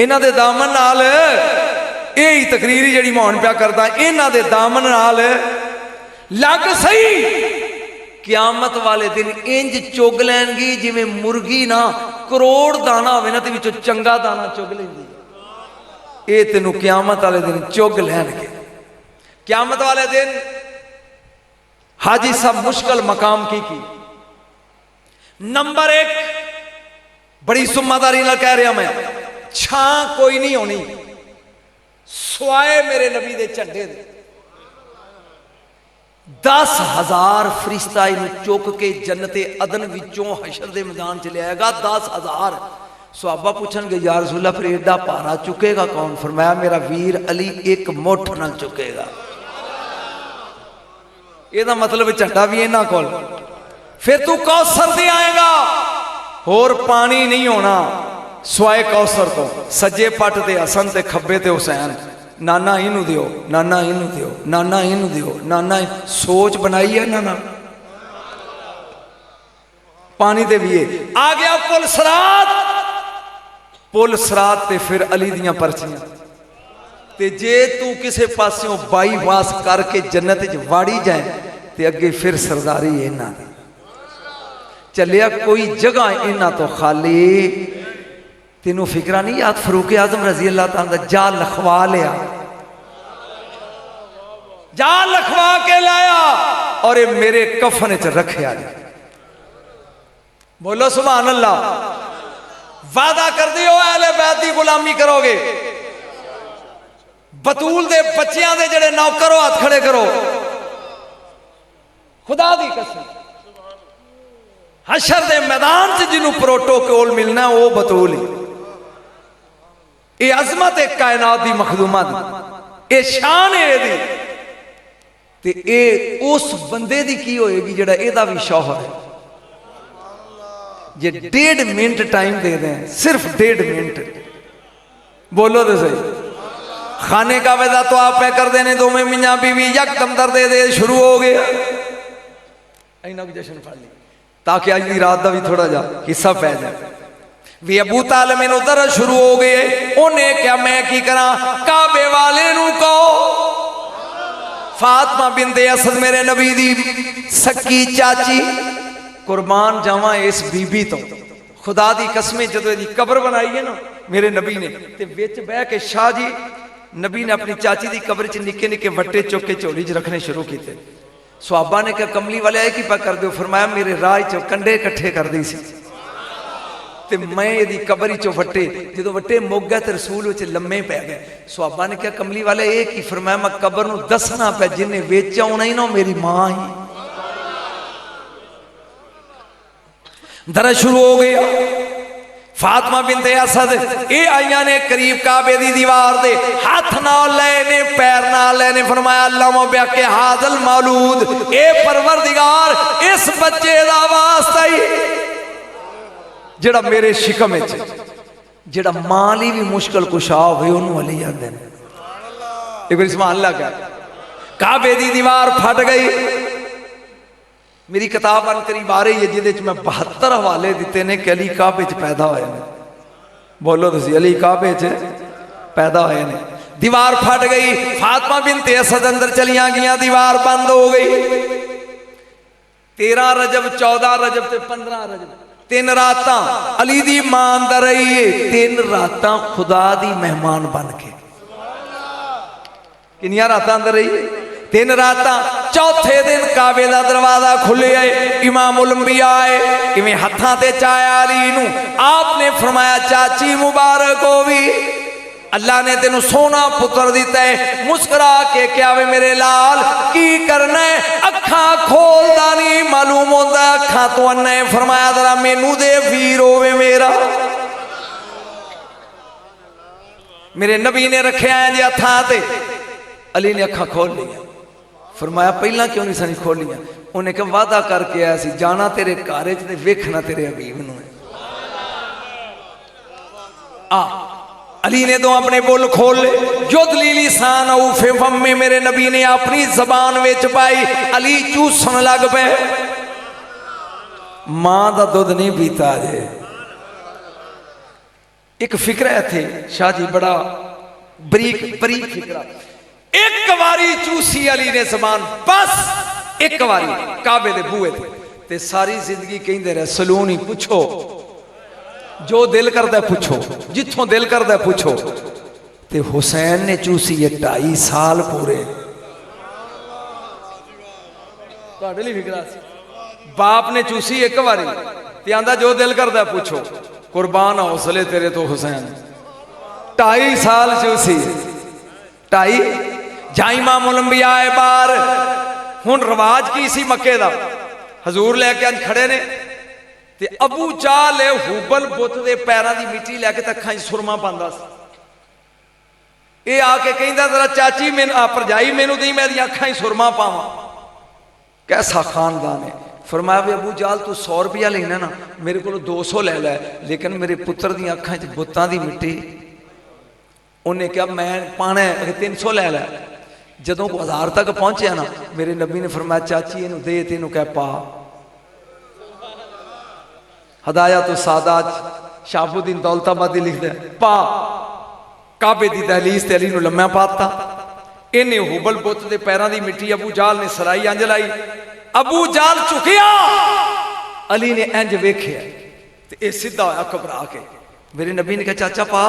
इन्हां दे दामन नाल यही तकरीरी जिहड़ी मैं हुण पिया करदा इन्हां दे दामन नाल लग सही क्यामत वाले दिन इंज चुग लैनगी जिवें मुर्गी ना करोड़ दाना होवे ना ते विचों चंगा दाना चुग लैंदी ये तेनू क्यामत वाले दिन चुग लैणगे क्यामत वाले दिन हाजी साहब मुश्किल मकाम की नंबर एक बड़ी सुम्मादारी नाल कह रहा मैं छां कोई नहीं होनी स्वाए मेरे नबी दे झंडे दे 10,000 फरिश्ता इनू चुक के जन्नते अदन विचों हशर दे मैदान च लियाएगा 10,000 सहाबा पूछणगे या रसूलल्लाह फिर एडा भारा चुकेगा कौन फरमाया मेरा वीर अली एक मुठ नाल चुकेगा एदा मतलब झंडा भी इन्हां कोल फिर तू कौसर दे आएगा होर पानी नहीं होना स्वाए कौसर तो सज्जे पट ते हसन ते खब्बे ते हुसैन नाना इनू दियो नाना इनू दियो नाना इनू दियो नाना सोच बनाई है नाना पानी दे भी आ गया पुल सरात ते फिर अली दियां पर्चियां ते जे तू किसे पास्यों बाई वास करके जन्नत च वाड़ी जाए ते अगे फिर सरदारी इन्हां दी चलिया कोई जगह इन्हां तो खाली तेनू फिक्रा नहीं याद फरूक आजम रजी अल्लाह तआला जा लखवा लिया जा लखवा के लाया और ये मेरे कफन च रखा बोलो सुभान अल्लाह वादा कर दियो अहले बैत दी गुलामी करोगे बतूल दे बच्चियां दे जेड़े नौकर हाथ खड़े करो खुदा दी कसम हशर दे मैदान च जिन्हों प्रोटोकॉल मिलना वो बतूल ही ये अजमत है कायनात दी मखदूमा दी ये शान है दी ते ये उस बंदे दी की होएगी जेड़ा एदा भी शौहर है जे 1.5 मिनट टाइम दे दें सिर्फ 1.5 मिनट बोलो तो सही खाने का वैदा तो आप पे कर देने दो में मियाँ बीवी यकदम दर्दे दे शुरू हो गया। इन्हों की जश्न फड़ ली ताकि अज की रात का भी थोड़ा जा हिस्सा पै जाए। भी अबू तालिब मैनू दर्द शुरू हो गए। उन्हें क्या मैं की करा, काबे वाले नू कहो फातिमा बिनते असद मेरे नबी दी सक्की चाची, कुर्बान जावा इस बीबी तो खुदा दी कसमें जो कबर बनाई है ना मेरे नबी ने ते विच बह के शाह जी नबी ने अपनी चाची की कबर च निके निके वट्टे चुक के झोली च रखने शुरू किए। सुहाबा ने कहा कमली वाले की पा कर दो, फरमाया मेरे राह चो कंडे इकट्ठे कर दी सी ते मैं यदि कबर चो वट्टे जो वट्टे मुक गए तो रसूल विच लम्मे पै गए। सुहाबा ने कहा कमली वाले ये की, फरमाया मैं कबर नूं दसना पै जिन्हें विच आउणा ही ना मेरी मां ही। दर्द शुरू हो गया। फातिमा बिनते असद ये आईया ने करीब काबे दी दीवार दे हाथ ना लेने पैर ना लेने, फरमाया अल्लाह ब्या के हादल मौलूद ए परवरदिगार इस बच्चे दा वास्ता ही जेड़ा मेरे शिकम विच जेड़ा मां ली भी मुश्किल कुशा होवे ओनू अली आंदे ने। एक बार सुभान अल्लाह कह, काबे दी दीवार फट गई। मेरी किताब अन करीब आ रही है जिहदे च मैं 72 हवाले दिते ने कि अली काबे च पैदा होए ने। बोलो तुसी अली काबे च पैदा होए ने। दीवार फट गई। फातिमा बिनते असद अंदर चलियां गईयां, दीवार बंद हो गई। 13 रजब 14 रजब ते 15 रजब 3 रातां अली दी मां अंदर रही है। 3 रातां खुदा दी मेहमान बन के। किनियां रातां अंदर रही है? 3 रातां। चौथे दिन काबे का दरवाजा खुले आए, इमामुल अंबिया आए, इवें हत्थां ते चाया अली नूं। आपने फरमाया चाची मुबारक होवी, अल्लाह ने तेनू सोना पुत्र दिता है। मुस्कुरा के क्या वे मेरे लाल की करना है, अखा खोलदा नहीं मालूम होता अखा तो अन्ना है। फरमाया जरा मैनू दे वीर होवे मेरा। मेरे नबी ने रखे जी हथा ते, अली ने अखा खोल लिया। फरमाया पहला क्यों नहीं सी खोलिया? उन्हें कहा वादा करके आया सी जाना तेरे घर च वेखना तेरे हबीब नूं है। अली ने तो अपने बुल खोल ले। जुदली लिसान औफे फम में मेरे नबी ने अपनी जबान विच पाई। अली चूसन लग पे। मां का दुध नहीं पीता जे। एक फिक्र है थे शाह जी बड़ा बरीक बरीक फिक्रा। एक बारी चूसी अली ने जबान, बस एक बारी काबे दे बूहे ते सारी जिंदगी कहते रहे सलून ही पुछो जो दिल करता पुछो, जिथों दिल करता पुछो। ते हुसैन ने चूसी 2.5 साल पूरे। बाप ने चूसी एक बारी ते आंदा जो दिल करता पुछो। कुर्बान हौसले तेरे तो हुसैन। 2.5 साल चूसी। 2.5 जाई इमामुल अंबिया आए बाहर। हुण रिवाज की सी मक्के दा, हजूर लैके अंज खड़े ने ते अबू जाल हुबल बुत दे पैरां दी मिट्टी लैके ते अखां च सुरमा पांदा सी। ये आके कहंदा जरा चाची मैनू भरजाई मैनू दी मैं अखां च सुरमा पावां। कैसा खानदान है। फरमाया भी अबू जाल तू 100 रुपया लेना ना, मेरे को 200 ले लै, लेकिन मेरे पुत्र दी अखां च बुतां दी मिट्टी। उन्हें कहा मैं पाना 300 ले लै। जदों 1000 तक पहुंचया ना, मेरे नबी ने फरमाया चाची इनू दे, तेनू कह पा। हदायत तो सादात शाहबुद्दीन दौलताबादी लिखता है पा। काबे की दहलीज ते अली नू लम्मा पाता। इन्हें हुबल बुत के पैरों की मिट्टी अबू जाल ने सराई अंज लाई। अबू जाल चुकिया, अली ने इंज वेख्या ते ये सीधा होया घबरा के। मेरे नबी ने कहा चाचा पा।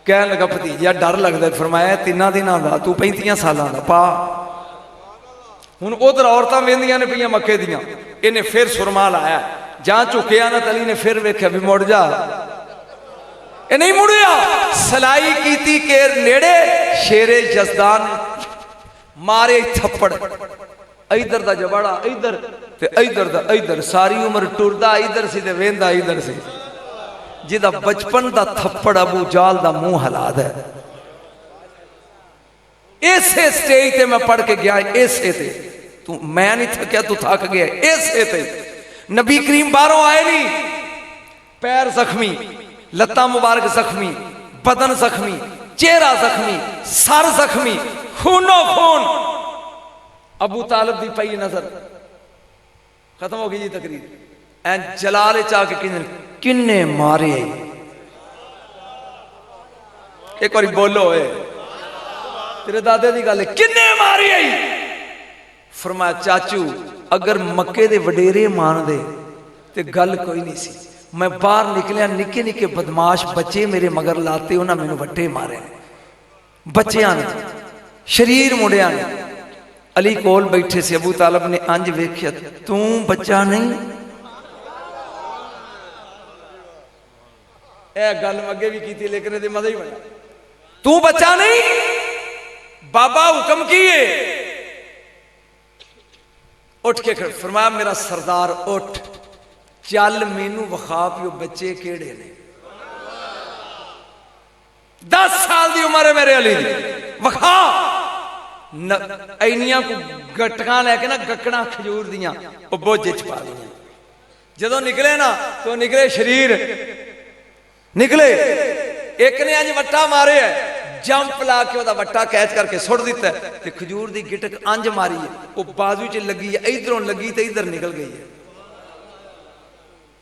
कह लगा भतीजिया डर लगता। फरमाया 3 दिनों का तू 35 सालों का पा। हुण उधर औरतां वेंदियां ने पईयां मक्के दियां, इन्हें फिर सुरमा लाया। जां झुकिया ना तली ने फिर वेख्या भी मुड़ जा, ये नहीं मुड़िया। सलाई कीती के नेड़े शेरे जसदान मारे थप्पड़। इधर दा जबाड़ा इधर ते इधर दा इधर, सारी उम्र टुरदा इधर सी ते वेंदा इधर सी। जिदा बचपन दा थप्पड़ अबू जाल दा मुंह हिला दे। इसे स्टेज ते मैं पढ़ के गया, इसे ते तू मैं नहीं थकिया तू थक गया। इसे ते नबी करीम बाहरों आए नहीं, पैर जख्मी, लत्तां मुबारक जख्मी, बदन जख्मी, चेहरा जख्मी, सर जख्मी, खूनो खून। अबू तालिब दी पई नजर, खत्म हो गई जी तकरीर। ऐ जलाल च आके किन्ने मारे, एक बार बोलो ए, तेरे दादे की गल किन्ने मारी आई। फरमाया चाचू अगर मक्के दे वडेरे मान दे ते गल कोई नहीं सी। मैं बाहर निकलिया, निके निके बदमाश बच्चे मेरे मगर लाते, उन्हें मैनू वट्टे मारे, बच्चियां ने, शरीर मुंडिया ने। अली कोल बैठे से, अबू तालिब ने अंज वेख्या, तू बच्चा नहीं। यह गल अगे भी की, लेकिन ये मजा ही बना। तू बच्चा नहीं, बाबा हुक्म की है। उठ के फरमाया मेरा सरदार उठ, चल मैनू विखा पियो बच्चे केड़े ने। 10 साल की उम्र है मेरे अली दी, विखा। इनिया को गटका लैके ना, गकड़ा खजूर दियां बोझे च पा दियां। जदों निकले ना तो निकले शरीर निकले। एक ने अंज वट्टा मारे है, जंप ला के वह वट्टा कैच करके सुट दिता है, ते खजूर की गिटक अंज मारी है, वो बाजू च लगी है, इधरों लगी तो इधर निकल गई है।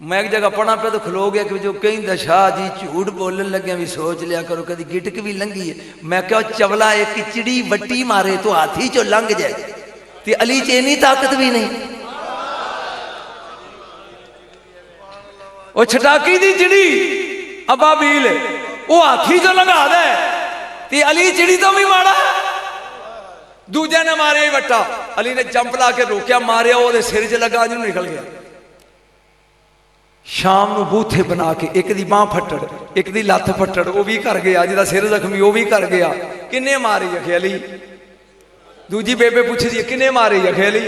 मैं एक जगह पढ़ा पे तो खलो गया कि जो कहीं शाह जी झूठ बोलन लगे भी सोच लिया करो, कभी गिटक भी लंघी है। मैं क्या चवला एक चिड़ी बट्टी मारे तो हाथी चो लंघ जाए, ते अली च इन्नी ताकत भी नहीं। वो छटाकी दी चिड़ी अबाबील वो हाथी चो लंघा दे, ते अली चिड़ी तो भी माड़ा। दूजे ने मारे वट्टा, अली ने जंप ला के रोकया, मारिया, वो सिर च लगा, जिन्होंने निकल गया। शाम को बूथे बना के, एक दी बांह फट्टड़, एक दी लत्त फट्टड़, वो भी कर गया, जिदा सिर जख्मी वो भी कर गया। किन्ने मारी अखे अली। दूजी बेबे पूछी दी किन्ने मारी अखे अली।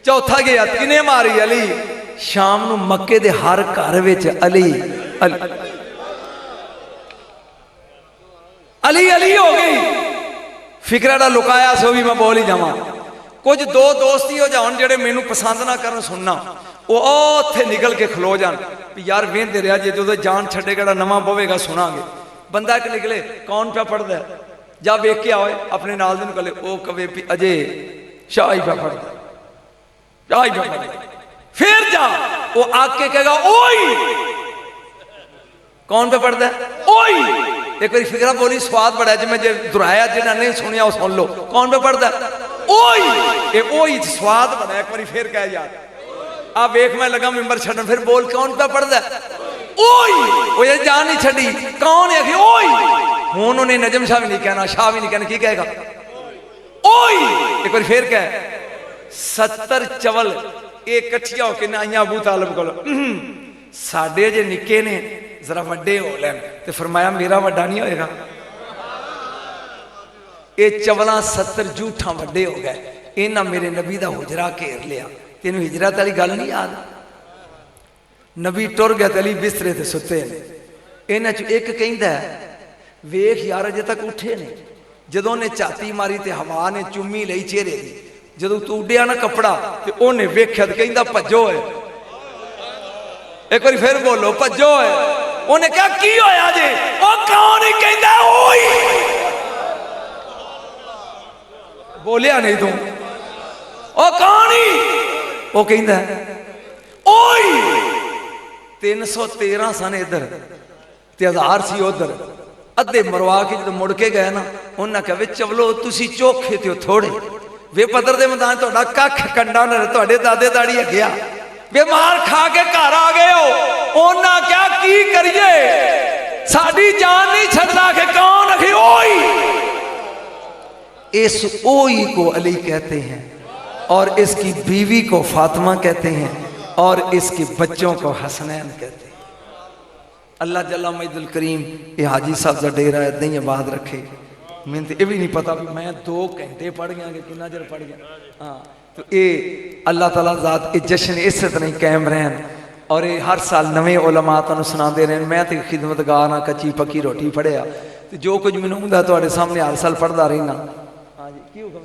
चौथा गया किन्ने मारी अली। शाम को मक्के दे हर घर विच अली अली अली हो गई। फिक्रा लुकाया सो भी मैं बोल ही जावा। कुछ दो दोस्ती हो जान जेडे मैनू पसंद ना करन सुनना, वो उत्थे निकल के खलो जान भी यार वेंदे रहा जे जो जान छे केड़ा नवा पवेगा सुनांगे। बंदा एक निकले, कौन पे पढ़दा है, जा वेख के आए अपने नाल दे निकले, वो कवे भी अजय शाह ही पे पढ़दा, शाह ही पे पढ़दा। फिर जा वो आके कहेगा ओई कौन पे पढ़दा है, ओई। एक बार फिक्रा बोली स्वाद बड़ा जी, मैं जो दोहराया जिन्हें नहीं सुनिया वो सुन लो। कौन पे पढ़दा ओई, ये ओई स्वाद बड़ा। एक बार फिर कह यार आ वेख मैं लगा मिंबर छड़न, फिर बोल कौन पे पढ़दा ओई। वो ये जान नहीं छड़ी कौन है ओई। हुन उन्हें नजम शाह भी नहीं कहना, शाह भी नहीं कहना, की कहेगा ओई। एक बार फिर कह 70 चवल ये कट्ठिया होके ना आईया अबू तालिब कोल, साडे जे निके ने जरा वड्डे हो लैन। ते फरमाया मेरा वड्डा नहीं होएगा। ये चवला 70 जूठा वड्डे हो गए, इन्हां मेरे नबी दा हुजरा घेर लिया। तेन हिजरत वाली गल नहीं याद। नबी टुर गया, अली बिस्तरे ते सुते ने। इन्हां च एक कहंदा वेख यार अजे तक उठे ने। जदों ने झाती मारी ते हवा ने चुम्मी लई चेहरे दी, जदों तू उड्डिया ना कपड़ा ते ओने वेख्या ते कहंदा भज्जो है। एक बार फिर बोलो भज्जो है। उन्हें क्या की होया जे, ओ कौन ही कहंदा ओई। बोलिया नहीं तू, ओ कौन ही, वो कहंदा ओई। 313 सन इधर ते 1000 सी उधर, अद्धे मरवा के जो मुड़ के गए ना, उन्हें कहा वे चवलो तुसी चोखे ते थोड़े, वे पत्थर दे मैदान तुहाडा कख कंडा न, तुहाडे दादे दाड़ी है गया, वे मार खा के घर आ गए हो। उन्हें क्या की करिए, साडी जान नहीं छड़दा के कौन अखी ओई। इस ओई को अली कहते हैं, और इसकी बीवी को फातिमा कहते हैं, और इसके बच्चों को हसनैन कहते हैं। अल्लाह जल्ला मजदुल करीम ये हाजी साहब का डेरा इदा ही आबाद रखे। मैं तो ये भी नहीं पता भी मैं 2 घंटे पढ़ गया कि कितना चर पढ़ गया। हाँ तो ये अल्लाह ताला ज़ात ये जश्न इस तरह ही कायम रहन, और ये हर साल नवे उलमा तुहानूं सुनाते रहन। मैं तो खिदमतगार हाँ, कच्ची पक्की रोटी पढ़िया, तो जो कुछ मैनूं हुंदा तुहाडे सामने हर साल पढ़ता रहना। हाँ जी की हुक्म